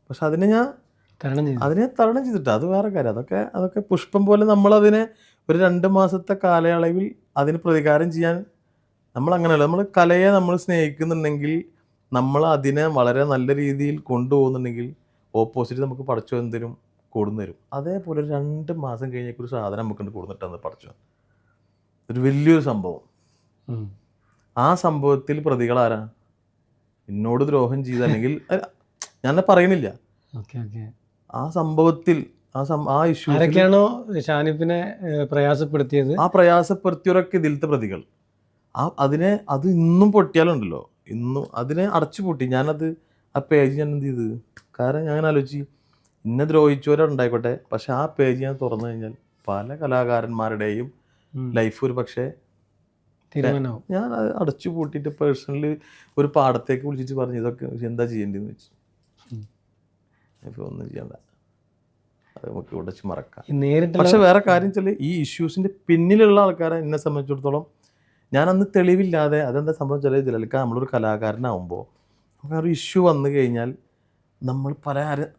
പക്ഷെ അതിനെ തരണം ചെയ്തിട്ട് അത് വേറെ കാര്യം. അതൊക്കെ പുഷ്പം പോലെ നമ്മളതിനെ ഒരു 2 മാസത്തെ കാലയളവിൽ അതിന് പ്രതികാരം ചെയ്യാൻ നമ്മളങ്ങനെയല്ല. നമ്മൾ കലയെ നമ്മൾ സ്നേഹിക്കുന്നുണ്ടെങ്കിൽ, നമ്മൾ അതിനെ വളരെ നല്ല രീതിയിൽ കൊണ്ടുപോകുന്നുണ്ടെങ്കിൽ ഓപ്പോസിറ്റ് നമുക്ക് പടച്ചു എന്തേലും കൊടുന്നു തരും. അതേപോലെ 2 മാസം കഴിഞ്ഞൊരു സാധനം നമുക്ക് കൊടുന്നിട്ടാണ് പടച്ചു, ഒരു വലിയൊരു സംഭവം. ആ സംഭവത്തിൽ പ്രതികളാരാ? എന്നോട് ദ്രോഹം ചെയ്ത, അല്ലെങ്കിൽ ഞാൻ പറയുന്നില്ല, ആ സംഭവത്തിൽ ആ ഇഷ്യൂ ആരൊക്കെയാണോ ഷാനിഫിനെ പ്രയാസപ്പെടുത്തിയത്, ആ പ്രയാസപ്പെടുത്തിയവരൊക്കെ ഇതിലത്തെ പ്രതികൾ. അത് ഇന്നും പൊട്ടിയാലുണ്ടല്ലോ, ഇന്നും അതിനെ അടച്ചു പൂട്ടി. ഞാനത് ആ പേജ് ഞാൻ എന്ത് ചെയ്ത്, കാരണം ഞാൻ ആലോചിച്ച് ഇന്നെ ദ്രോഹിച്ചവരുണ്ടായിക്കോട്ടെ, പക്ഷെ ആ പേജ് ഞാൻ തുറന്നു കഴിഞ്ഞാൽ പല കലാകാരന്മാരുടെയും ലൈഫ് ഒരു പക്ഷേ ഞാൻ അടച്ചു പൂട്ടിയിട്ട് പേഴ്സണലി ഒരു പാടത്തേക്ക് വിളിച്ചിട്ട് പറഞ്ഞു ഇതൊക്കെ എന്താ ചെയ്യേണ്ടതെന്ന് വെച്ച്. ഇപ്പോൾ ഒന്നും ചെയ്യണ്ട, അത് നമുക്ക് ഉടച്ച് മറക്കാം. പക്ഷെ വേറെ കാര്യം വെച്ചാൽ ഈ ഇഷ്യൂസിൻ്റെ പിന്നിലുള്ള ആൾക്കാരെ എന്നെ സംബന്ധിച്ചിടത്തോളം ഞാൻ അന്ന് തെളിവില്ലാതെ, അതെന്താ സംഭവം വെച്ചാൽ ജലലിക്ക നമ്മളൊരു കലാകാരനാവുമ്പോൾ നമുക്കൊരു ഇഷ്യൂ വന്നു കഴിഞ്ഞാൽ നമ്മൾ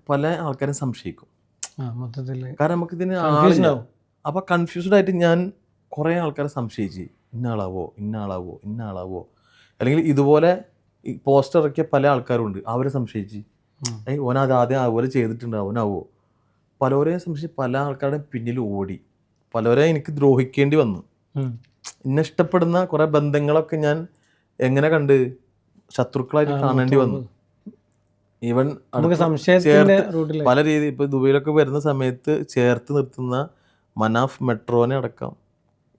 പല ആൾക്കാരും സംശയിക്കും കാരണം നമുക്കിതിന് ആളില്ല. അപ്പോൾ കൺഫ്യൂസ്ഡ് ആയിട്ട് ഞാൻ കുറേ ആൾക്കാരെ സംശയിച്ച് ഇന്ന ആളാവോ അല്ലെങ്കിൽ ഇതുപോലെ ഈ പോസ്റ്റർ ഇറക്കിയ പല ആൾക്കാരുണ്ട്, അവരെ സംശയിച്ച് ഓനത് ആദ്യം അതുപോലെ ചെയ്തിട്ടുണ്ട് അവനാവോ, പലരെയും സംശയിച്ച് പല ആൾക്കാരുടെയും പിന്നിൽ ഓടി, പലരെ എനിക്ക് ദ്രോഹിക്കേണ്ടി വന്നു. എന്നെ ഇഷ്ടപ്പെടുന്ന കുറേ ബന്ധങ്ങളൊക്കെ ഞാൻ എങ്ങനെ കണ്ട് ശത്രുക്കളായിട്ട് കാണേണ്ടി വന്നു. ഈവൻ പല രീതി ഇപ്പോൾ ദുബൈയിലൊക്കെ വരുന്ന സമയത്ത് ചേർത്ത് നിർത്തുന്ന മനാഫ് മെട്രോനെ അടക്കം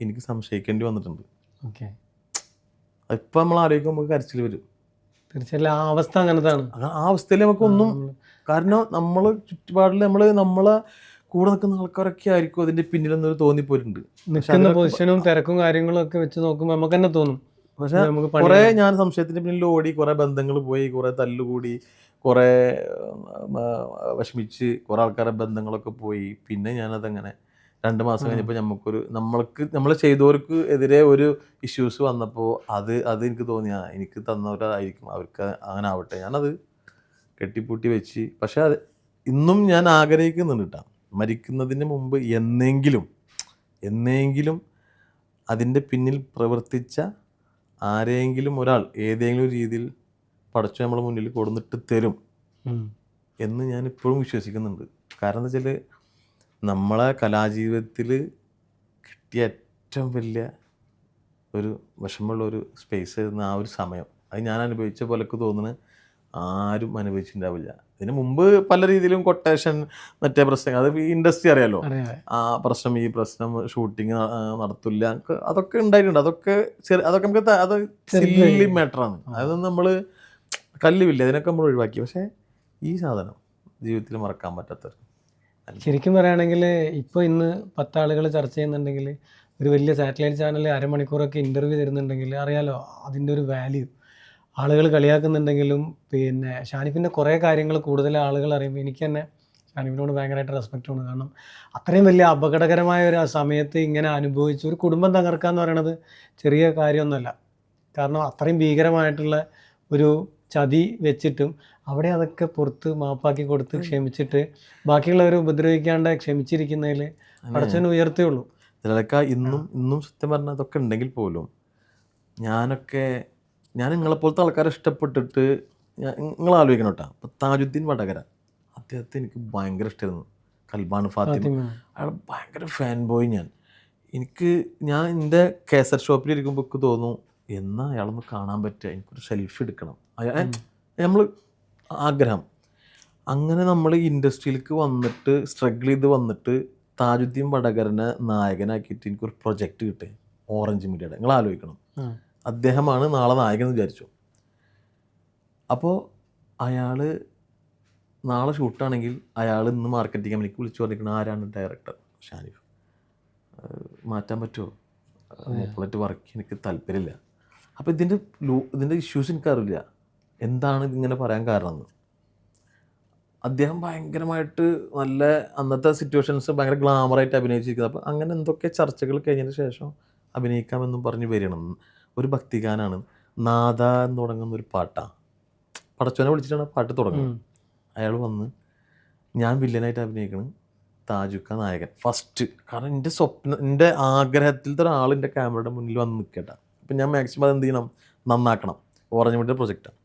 എനിക്ക് സംശയിക്കേണ്ടി വന്നിട്ടുണ്ട്. ഇപ്പം നമ്മൾ ആലോചിക്കുമ്പോൾ നമുക്ക് കരച്ചിൽ വരും. തീർച്ചയായും ആ അവസ്ഥ അങ്ങനത്താണ്. ആ അവസ്ഥയിൽ നമുക്കൊന്നും, കാരണം നമ്മൾ ചുറ്റുപാടിൽ നമ്മളെ കൂടെ നിൽക്കുന്ന ആൾക്കാരൊക്കെ ആയിരിക്കും അതിൻ്റെ പിന്നിലെന്നൊരു തോന്നിപ്പോയിട്ടുണ്ട്. നിൽക്കുന്ന പൊസിഷനും തിരക്കും കാര്യങ്ങളും ഒക്കെ വെച്ച് നോക്കുമ്പോൾ നമുക്ക് തന്നെ തോന്നും. പക്ഷെ കുറേ ഞാൻ സംശയത്തിൻ്റെ പിന്നിൽ ഓടി, കുറേ ബന്ധങ്ങൾ പോയി, കുറേ തല്ലുകൂടി, കുറേ വിഷമിച്ച്, കുറേ ആൾക്കാരുടെ ബന്ധങ്ങളൊക്കെ പോയി. പിന്നെ ഞാനതങ്ങനെ 2 മാസം കഴിഞ്ഞപ്പോൾ നമ്മൾ ചെയ്തവർക്ക് എതിരെ ഒരു ഇഷ്യൂസ് വന്നപ്പോൾ അത് എനിക്ക് തോന്നിയ എനിക്ക് തന്നവരായിരിക്കും, അവർക്ക് അങ്ങനെ ആവട്ടെ, ഞാനത് കെട്ടിപ്പൂട്ടി വെച്ച്. പക്ഷെ അത് ഇന്നും ഞാൻ ആഗ്രഹിക്കുന്നുണ്ട് കേട്ടോ, മരിക്കുന്നതിന് മുമ്പ് എന്നെങ്കിലും അതിൻ്റെ പിന്നിൽ പ്രവർത്തിച്ച ആരെങ്കിലും ഒരാൾ ഏതെങ്കിലും രീതിയിൽ പടച്ചു നമ്മളെ മുന്നിൽ കൊടുന്നിട്ട് തരും എന്ന് ഞാൻ ഇപ്പോഴും വിശ്വസിക്കുന്നുണ്ട്. കാരണം എന്താ വെച്ചാൽ നമ്മളെ കലാജീവിതത്തിൽ കിട്ടിയ ഏറ്റവും വലിയ ഒരു വിഷമമുള്ളൊരു സ്പേസ് ആയിരുന്നു ആ ഒരു സമയം. അത് ഞാൻ അനുഭവിച്ച പോലൊക്കെ തോന്നുന്നു ആരും അനുഭവിച്ചിട്ടുണ്ടാവില്ല. ഇതിന് മുമ്പ് പല രീതിയിലും കൊട്ടേഷൻ, മറ്റേ പ്രശ്നങ്ങൾ, അത് ഈ ഇൻഡസ്ട്രി അറിയാലോ, ആ പ്രശ്നം ഈ പ്രശ്നം, ഷൂട്ടിങ് നടത്തില്ല, അതൊക്കെ ഉണ്ടായിട്ടുണ്ട്. അതൊക്കെ നമുക്ക് അത് സില്ലി മാറ്ററാണ്. അതൊന്നും നമ്മൾ കല്ലുമില്ല, അതിനൊക്കെ നമ്മൾ ഒഴിവാക്കി. പക്ഷേ ഈ സാധനം ജീവിതത്തിൽ മറക്കാൻ പറ്റാത്തൊരു. ശരിക്കും പറയുകയാണെങ്കിൽ ഇപ്പോൾ ഇന്ന് 10 ആളുകൾ ചർച്ച ചെയ്യുന്നുണ്ടെങ്കിൽ ഒരു വലിയ സാറ്റലൈറ്റ് ചാനൽ അരമണിക്കൂറൊക്കെ ഇൻ്റർവ്യൂ തരുന്നുണ്ടെങ്കിൽ അറിയാലോ അതിൻ്റെ ഒരു വാല്യൂ. ആളുകൾ കളിയാക്കുന്നുണ്ടെങ്കിലും പിന്നെ ഷാനിഫിൻ്റെ കുറേ കാര്യങ്ങൾ കൂടുതൽ ആളുകൾ അറിയുമ്പോൾ എനിക്ക് തന്നെ ഷാനിഫിനോട് ഭയങ്കരമായിട്ട് റെസ്പെക്റ്റ് ഉണ്ട്. കാരണം അത്രയും വലിയ അപകടകരമായ ഒരു സമയത്ത് ഇങ്ങനെ അനുഭവിച്ച് ഒരു കുടുംബം തകർക്കുക എന്ന് പറയുന്നത് ചെറിയ കാര്യമൊന്നുമല്ല. കാരണം അത്രയും ഭീകരമായിട്ടുള്ള ഒരു ചതി വെച്ചിട്ടും അവിടെ അതൊക്കെ പുറത്ത് മാപ്പാക്കി കൊടുത്ത് ക്ഷമിച്ചിട്ട് ബാക്കിയുള്ളവർ ഉപദ്രവിക്കാണ്ട് ക്ഷമിച്ചിരിക്കുന്നതിൽ പടച്ചവന് ഉയർത്തുള്ളൂ. ഇതിലൊക്കെ ഇന്നും സത്യം പറഞ്ഞാൽ അതൊക്കെ ഉണ്ടെങ്കിൽ പോലും ഞാൻ നിങ്ങളെപ്പോലത്തെ ആൾക്കാരെ ഇഷ്ടപ്പെട്ടിട്ട് നിങ്ങൾ ആലോചിക്കണം കേട്ടോ. ഇപ്പോൾ താജുദ്ദീൻ വടകര അദ്ദേഹത്തെ എനിക്ക് ഭയങ്കര ഇഷ്ടമായിരുന്നു. കൽബാൻ ഫാത്തിമ അയാൾ ഭയങ്കര ഫാൻ ബോയ്. ഞാൻ എൻ്റെ കേസറ്റ് ഷോപ്പിൽ ഇരിക്കുമ്പോൾ എനിക്ക് തോന്നും എന്നാ അയാളൊന്ന് കാണാൻ പറ്റുക, എനിക്കൊരു സെൽഫി എടുക്കണം, നമ്മൾ ആഗ്രഹം. അങ്ങനെ നമ്മൾ ഇൻഡസ്ട്രിയിലേക്ക് വന്നിട്ട് സ്ട്രഗിൾ ചെയ്ത് വന്നിട്ട് താജുദ്ദീൻ വടകരനെ നായകനാക്കിയിട്ട് എനിക്കൊരു പ്രൊജക്റ്റ് കിട്ടേ ഓറഞ്ച് മീഡിയയുടെ. നിങ്ങൾ ആലോചിക്കണം, അദ്ദേഹമാണ് നാളെ നായകൻ എന്ന് വിചാരിച്ചു. അപ്പോൾ അയാൾ നാളെ ഷൂട്ടാണെങ്കിൽ അയാൾ ഇന്ന് മാർക്കറ്റിംഗ് കമ്പനിക്ക് വിളിച്ചു പറഞ്ഞിരിക്കണം ആരാണ് ഡയറക്ടർ, ഷാനിഫ് മാറ്റാൻ പറ്റുമോ, മൂപ്പളായിട്ട് വർക്ക് എനിക്ക് താല്പര്യമില്ല. അപ്പോൾ ഇതിൻ്റെ ഇഷ്യൂസ് എനിക്കറിയില്ല, എന്താണ് ഇതിങ്ങനെ പറയാൻ കാരണം എന്ന്. അദ്ദേഹം ഭയങ്കരമായിട്ട് നല്ല അന്നത്തെ സിറ്റുവേഷൻസ് ഭയങ്കര ഗ്ലാമറായിട്ട് അഭിനയിച്ചിരിക്കുന്നത്. അപ്പോൾ അങ്ങനെ എന്തൊക്കെ ചർച്ചകൾ കഴിഞ്ഞതിന് ശേഷം അഭിനയിക്കാമെന്നും പറഞ്ഞ് വരണം. ഒരു ഭക്തിഗാനാണ്, നാദ എന്ന് തുടങ്ങുന്ന ഒരു പാട്ടാണ്. പടച്ചോനെ വിളിച്ചിട്ടാണ് പാട്ട് തുടങ്ങുന്നത്. അയാൾ വന്ന് ഞാൻ വില്ലനായിട്ട് അഭിനയിക്കണം, താജുക്ക നായകൻ ഫസ്റ്റ്. കാരണം എൻ്റെ ആഗ്രഹത്തിലത്തെ ഒരാൾ എൻ്റെ ക്യാമറയുടെ മുന്നിൽ വന്ന് നിൽക്കട്ടെ. അപ്പം ഞാൻ മാക്സിമം അത് എന്ത് ചെയ്യണം, നന്നാക്കണം. ഓറഞ്ച് മീഡിയ പ്രൊജക്റ്റാണ്.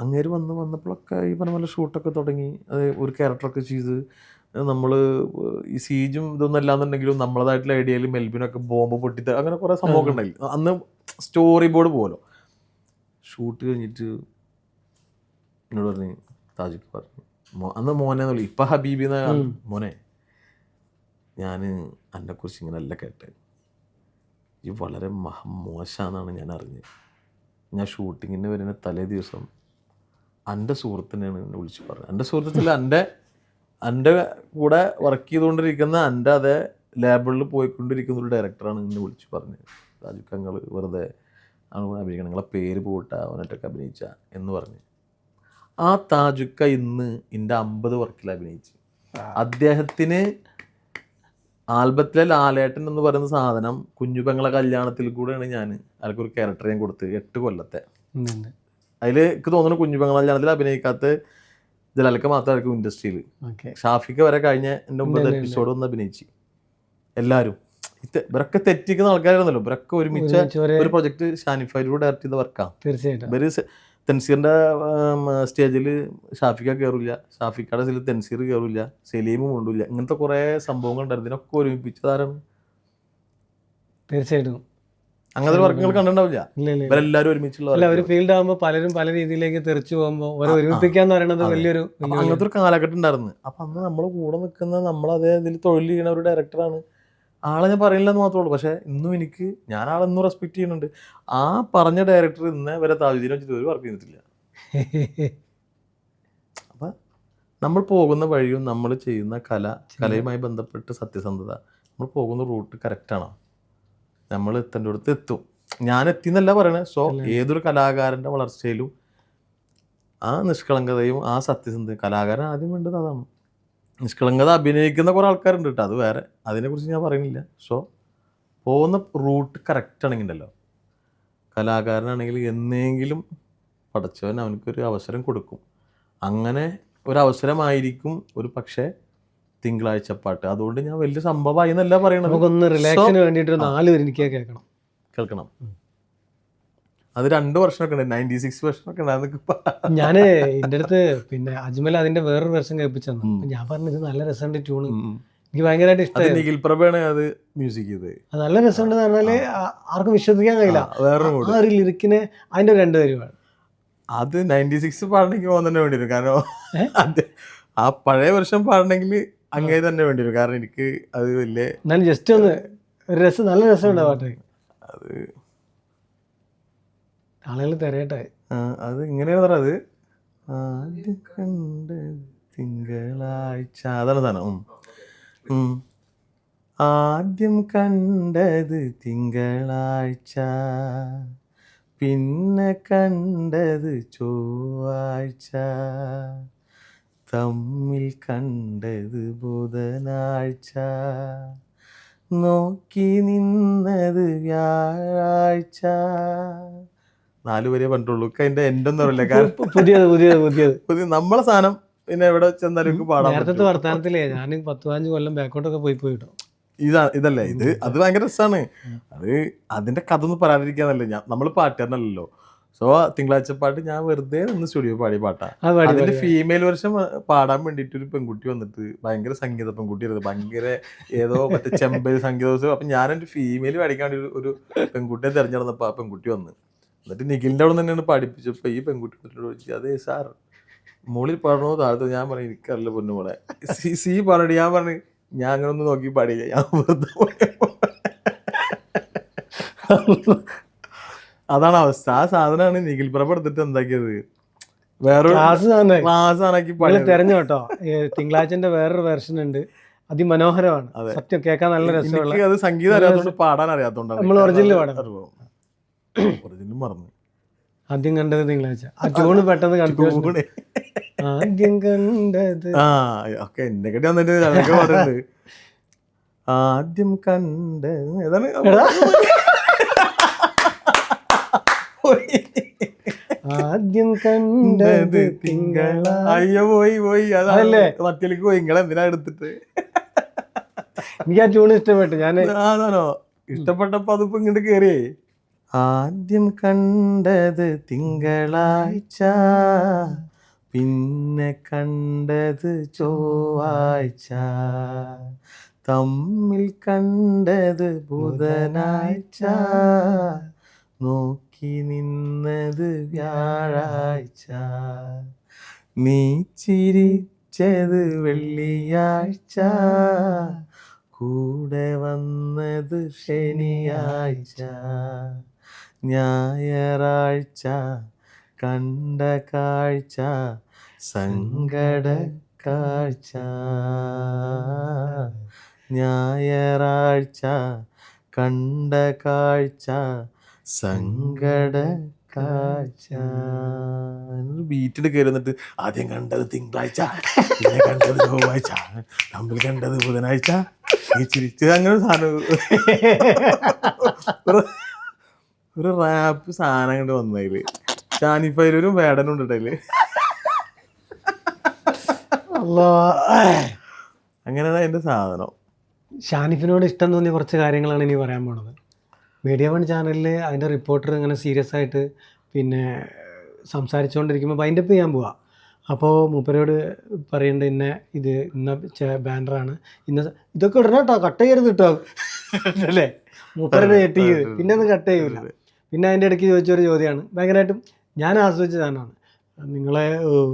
അങ്ങേര് വന്നപ്പോഴൊക്കെ ഈ പറഞ്ഞ പോലെ ഷൂട്ടൊക്കെ തുടങ്ങി. അത് ഒരു ക്യാരക്ടറൊക്കെ ചെയ്ത് നമ്മൾ ഈ സീജും ഇതൊന്നും അല്ലാന്നുണ്ടെങ്കിലും നമ്മളതായിട്ടുള്ള ഐഡിയയിൽ മെൽബിനൊക്കെ ബോംബ് പൊട്ടിത്ത് അങ്ങനെ കുറേ സംഭവമൊക്കെ ഉണ്ടായി. അന്ന് സ്റ്റോറി ബോർഡ് പോലോ. ഷൂട്ട് കഴിഞ്ഞിട്ട് എന്നോട് പറഞ്ഞു, താജുക്ക് പറഞ്ഞു, അന്ന് മോനെ വിളി, ഇപ്പം ഹബീബി മോനെ, ഞാൻ എന്നെക്കുറിച്ച് ഇങ്ങനെയല്ല കേട്ടെ, ഈ വളരെ മോശമാണെന്നാണ് ഞാൻ അറിഞ്ഞത്. ഞാൻ ഷൂട്ടിങ്ങിന് വരുന്ന തലേ ദിവസം എൻ്റെ സുഹൃത്തിനെയാണ് എന്നെ വിളിച്ച് പറഞ്ഞത്. എൻ്റെ സുഹൃത്തിൽ എൻ്റെ കൂടെ വർക്ക് ചെയ്തുകൊണ്ടിരിക്കുന്ന എൻ്റെ അതേ ലേബിളിൽ പോയിക്കൊണ്ടിരിക്കുന്ന ഒരു ഡയറക്ടറാണ് എന്നെ വിളിച്ച് പറഞ്ഞത്, താജുക്കങ്ങൾ വെറുതെ അഭിനയിക്കണം, നിങ്ങളെ പേര് പോട്ടെ അവനായിട്ടൊക്കെ അഭിനയിച്ച എന്ന് പറഞ്ഞ്. ആ താജുക്ക ഇന്ന് എൻ്റെ 50 വർക്കിൽ അഭിനയിച്ചു. അദ്ദേഹത്തിന് ആൽബത്തിലെ ലാലേട്ടൻ എന്ന് പറയുന്ന സാധനം കുഞ്ഞുപെങ്ങളെ കല്യാണത്തിൽ കൂടെയാണ് ഞാൻ അയാൾക്കൊരു ക്യാരക്ടർ ഞാൻ കൊടുത്ത് 8 കൊല്ലത്തെ. അതിൽ എനിക്ക് തോന്നുന്നു കുഞ്ഞുപെങ്ങളെ കല്യാണത്തിൽ അഭിനയിക്കാത്ത ജലാലൊക്കെ മാത്രമായിരിക്കും ഇൻഡസ്ട്രിയിൽ. ഷാഫിക്ക് വരെ കഴിഞ്ഞ എൻ്റെ 9 എപ്പിസോഡ് ഒന്ന് അഭിനയിച്ച്. എല്ലാവരും ഇവരൊക്കെ തെറ്റിക്കുന്ന ആൾക്കാരായിരുന്നല്ലോ. ഇവരൊക്കെ ഒരുമിച്ച് ഒരു പ്രൊജക്ട് ഷാനിഫയിലൂടെ ഡയറക്റ്റ് ചെയ്ത വർക്കാണ്. തീർച്ചയായിട്ടും ഇവര് തെൻസീറിൻ്റെ സ്റ്റേജിൽ ഷാഫിക്ക കയറില്ല, ഷാഫിക്കയുടെ സ്റ്റേജിൽ തെൻസീർ കയറില്ല, സലീമും കൊണ്ടില്ല. ഇങ്ങനത്തെ കുറേ സംഭവങ്ങൾ ഉണ്ടായിരുന്നു. ഇതിനൊക്കെ ഒരുമിപ്പിച്ചതാരാണ്? തീർച്ചയായിട്ടും അങ്ങനത്തെ വർക്കുകൾ കണ്ടിട്ടുണ്ടാവില്ല. ഇവരെല്ലാവരും ഒരുമിച്ചുള്ള ഒരു ഫീൽഡ് ആകുമ്പോൾ പലരും പല രീതിയിലേക്ക് തെറിച്ചു പോകുമ്പോൾ ഒരുമിപ്പിക്കാന്ന് പറയുന്നത് വലിയൊരു അങ്ങനത്തെ ഒരു കാലഘട്ടം ഉണ്ടായിരുന്നു. അപ്പം അന്ന് നമ്മൾ കൂടെ നിൽക്കുന്ന നമ്മളതേ ഇതിൽ തൊഴിൽ ചെയ്യുന്ന ഒരു ഡയറക്ടറാണ്. ആളെ ഞാൻ പറയില്ലെന്ന് മാത്രമേ ഉള്ളൂ. പക്ഷേ ഇന്നും ഞാൻ ആളെന്നും റെസ്പെക്ട് ചെയ്യുന്നുണ്ട്. ആ പറഞ്ഞ ഡയറക്ടർ ഇന്നേ വരെ താജുദ്ദീനെ വെച്ചിട്ട് ഒരു വർക്ക് ചെയ്തിട്ടില്ല. അപ്പം നമ്മൾ പോകുന്ന വഴിയും നമ്മൾ ചെയ്യുന്ന കലയുമായി ബന്ധപ്പെട്ട് സത്യസന്ധത, നമ്മൾ പോകുന്ന റൂട്ട് കറക്റ്റാണോ, നമ്മൾ എത്തേണ്ട അടുത്ത് എത്തും. ഞാൻ എത്തിയെന്നല്ല പറയണേ. സോ ഏതൊരു കലാകാരൻ്റെ വളർച്ചയിലും ആ നിഷ്കളങ്കതയും ആ സത്യസന്ധതയും, കലാകാരൻ ആദ്യം വേണ്ടത് അതാണ്. നിഷ്കളങ്കത അഭിനയിക്കുന്ന കുറേ ആൾക്കാരുണ്ട് കേട്ടോ, അത് വേറെ, അതിനെക്കുറിച്ച് ഞാൻ പറയുന്നില്ല. സോ പോകുന്ന റൂട്ട് കറക്റ്റ് ആണെങ്കിൽ ഉണ്ടല്ലോ, കലാകാരനാണെങ്കിൽ എന്നെങ്കിലും പടച്ചവൻ അവനക്കൊരു അവസരം കൊടുക്കും. അങ്ങനെ ഒരു അവസരമായിരിക്കും ഒരു പക്ഷേ തിങ്കളാഴ്ച പാട്ട്. അതുകൊണ്ട് ഞാൻ വലിയ സംഭവമായി എന്നല്ല പറയണത്. നമുക്കൊന്ന് റിലാക്സിന് വേണ്ടിയിട്ട് 4 പേര് എനിക്ക് കേൾക്കണം. അത് 2 വർഷമൊക്കെ ഉണ്ട്, 96 വർഷമൊക്കെ ഉണ്ടായിരുന്നു. ഞാൻ എൻ്റെ അടുത്ത് പിന്നെ അജ്മൽ അതിന്റെ വേറൊരു വെർഷൻ കേൾപ്പിച്ചു തന്നു. ഞാൻ പറഞ്ഞത് നല്ല രസമുണ്ട് ട്യൂണ്, എനിക്ക് ഭയങ്കരമായിട്ട് ഇഷ്ടമായി. നിഖിൽ പ്രഭയാണ് അത് മ്യൂസിക് ചെയ്തത്. അത് നല്ല രസമുണ്ടെന്ന് പറഞ്ഞാല് ആർക്കും വിശ്വസിക്കാൻ കഴിയില്ല. ആ ഒരു ലിറിക്കിന് അതിന്റെ 2 വരി വേണം. അത് 96 പാടണമെങ്കിൽ ഓൻ തന്നെ വേണ്ടി വരും. കാരണം ആ പഴയ വർഷം പാടണമെങ്കിൽ അങ്ങനെ തന്നെ വേണ്ടി വരും. കാരണം എനിക്ക് അത് വലിയ എന്നാലും ജസ്റ്റ് ഒന്ന് നല്ല രസമുണ്ട് പാട്ട്. അത് ആളുകൾ തിരയട്ടെ. അത് ഇങ്ങനെയാണ് പറഞ്ഞത്, ആദ്യം കണ്ടത് തിങ്കളാഴ്ച, അതാണ് സാധനം. ആദ്യം കണ്ടത് തിങ്കളാഴ്ച, പിന്നെ കണ്ടത് ചൊവ്വാഴ്ച, തമ്മിൽ കണ്ടത് ബുധനാഴ്ച, നോക്കി നിന്നത് വ്യാഴാഴ്ച. 4 വരെ പറഞ്ഞിട്ടുള്ളൂ. അതിന്റെ എൻഡൊന്നും അറിയില്ല. കാരണം പുതിയത് നമ്മളെ സാധനം പിന്നെ എവിടെ ചെന്നാലും പാടാൻ നേരത്തെ വർത്താനത്തിലേ ഞാൻ 10-15 കൊല്ലം ബാക്കോട്ടൊക്കെ പോയിട്ടോ. ഇതല്ലേ ഇത്, അത് ഭയങ്കര രസമാണ്. അതിന്റെ കഥ ഒന്നും പറയാതിരിക്കാന്നല്ലേ. നമ്മൾ പാട്ടുകാരനല്ലല്ലോ. സോ തിങ്കളാഴ്ച പാട്ട് ഞാൻ വെറുതെ നിന്ന് സ്റ്റുഡിയോ പാടിയ പാട്ടാ. അതിന്റെ ഫീമെയിൽ വെർഷൻ പാടാൻ വേണ്ടിട്ട് ഒരു പെൺകുട്ടി വന്നിട്ട്, ഭയങ്കര സംഗീത പെൺകുട്ടി, ഭയങ്കര ഏതോ മറ്റേ ചെമ്പൽ സംഗീത. അപ്പൊ ഞാൻ എന്റെ ഫീമെയിൽ പാടിക്കാൻ വേണ്ടി ഒരു പെൺകുട്ടിയെ തെരഞ്ഞെടുന്നപ്പോ ആ പെൺകുട്ടി വന്ന്, എന്നിട്ട് നിഖിലിന്റെ അവിടെ തന്നെയാണ് പഠിപ്പിച്ചപ്പോ ഈ പെൺകുട്ടി ചോദിച്ചു, അതെ സാർ മുകളിൽ പാടണോ താഴത്ത്? ഞാൻ പറഞ്ഞു എനിക്കറിയില്ല പൊന്നുമോളെ, സി പാടി. ഞാൻ പറഞ്ഞു ഞാൻ അങ്ങനെ ഒന്ന് നോക്കി പാടിയില്ല, ഞാൻ വെറുതെ. അതാണ് അവസ്ഥ. ആ സാധനമാണ് നിഖിൽ പ്രഭ എടുത്തിട്ട് എന്താക്കിയത്, വേറൊരു ക്ലാസ് ആണാക്കി തെരഞ്ഞു കേട്ടോ. തിങ്കളാഴ്ചന്റെ വേറൊരു വെർഷൻ ഉണ്ട്, അതിമനോഹരമാണ്. സത്യം കേൾക്കാൻ നല്ല രസമുള്ള. അത് സംഗീതം അറിയാത്തോണ്ട് പാടാൻ അറിയാത്തോണ്ടാണ്. നമ്മൾ ഒറിജിനൽ പാടാം. ഒറിജിനൽ മറന്നു. ആദ്യം കണ്ടത് തിങ്കളാഴ്ച. ആ ട്യൂണ് പെട്ടെന്ന് കണ്ടു. ആദ്യം കണ്ടത് എന്നെ കെട്ടി വന്നിട്ട് ഞങ്ങൾക്ക് പാടുന്നത്. ആദ്യം കണ്ടത് ഏതാണ്? ആദ്യം കണ്ടത് തിങ്കള. അയ്യോ പോയി അതല്ലേ മറ്റേക്ക് പോയി. നിങ്ങൾ എന്തിനാ എടുത്തിട്ട്? എനിക്ക് ആ ട്യൂൺ ഇഷ്ടപ്പെട്ടു. ഞാൻ അതാണോ ഇഷ്ടപ്പെട്ടപ്പോ അതിപ്പോ ഇങ്ങോട്ട് കേറിയേ. ആദ്യം കണ്ടത് തിങ്കളാഴ്ച, പിന്നെ കണ്ടത് ചൊവ്വാഴ്ച, തമ്മിൽ കണ്ടത് ബുധനാഴ്ച, നോക്കി നിന്നത് വ്യാഴാഴ്ച, നീ ചിരിച്ചത് വെള്ളിയാഴ്ച, കൂടെ വന്നത് ശനിയാഴ്ച, ഞായറാഴ്ച കണ്ട കാഴ്ച സങ്കട കാഴ്ച, ഞായറാഴ്ച കണ്ട കാഴ്ച സങ്കട കാഴ്ച. ബീറ്റിൽ കയറി വന്നിട്ട് ആദ്യം കണ്ടത് തിങ്കളാഴ്ച, പിന്നെ കണ്ടത് ചൊവ്വാഴ്ച, തമ്മിൽ കണ്ടത് ബുധനാഴ്ച, നീ ചിരിച്ചത്. അങ്ങനെ സാധനം ഒരു റാപ്പ് സാധനം കണ്ട് വന്നതില് ഷാനിഫയിലൊരു വേടനും ഉണ്ടല്ലേ. അങ്ങനെയാണ് അതിന്റെ സാധനം. ഷാനിഫിനോട് ഇഷ്ടം തോന്നിയ കുറച്ച് കാര്യങ്ങളാണ് ഇനി പറയാൻ പോണത്. മീഡിയ വൺ ചാനലിൽ അതിൻ്റെ റിപ്പോർട്ടർ ഇങ്ങനെ സീരിയസ് ആയിട്ട് പിന്നെ സംസാരിച്ചുകൊണ്ടിരിക്കുമ്പോൾ വൈൻഡപ്പ് ചെയ്യാൻ പോവാ. അപ്പോൾ മൂപ്പരോട് പറയേണ്ട ഇന്ന ബാനറാണ്, ഇതൊക്കെ ഇടണം കേട്ടോ, കട്ട് ചെയ്യരുത് കേട്ടോ അല്ലേ. മൂപ്പരുടെ കട്ട് ചെയ്ത് പിന്നെ അത് കട്ട് ചെയ്യൂല. പിന്നെ അതിൻ്റെ ഇടയ്ക്ക് ചോദിച്ചൊരു ചോദ്യമാണ് ഭയങ്കരമായിട്ടും ഞാൻ ആസ്വദിച്ച സാധനമാണ്. നിങ്ങളെ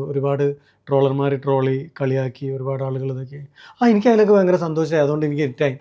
ഒരുപാട് ട്രോളർമാർ ട്രോളി കളിയാക്കി, ഒരുപാട് ആളുകൾ ഇതൊക്കെ. എനിക്ക് അതിലൊക്കെ ഭയങ്കര സന്തോഷമായി, അതുകൊണ്ട് എനിക്ക് ഹിറ്റായി.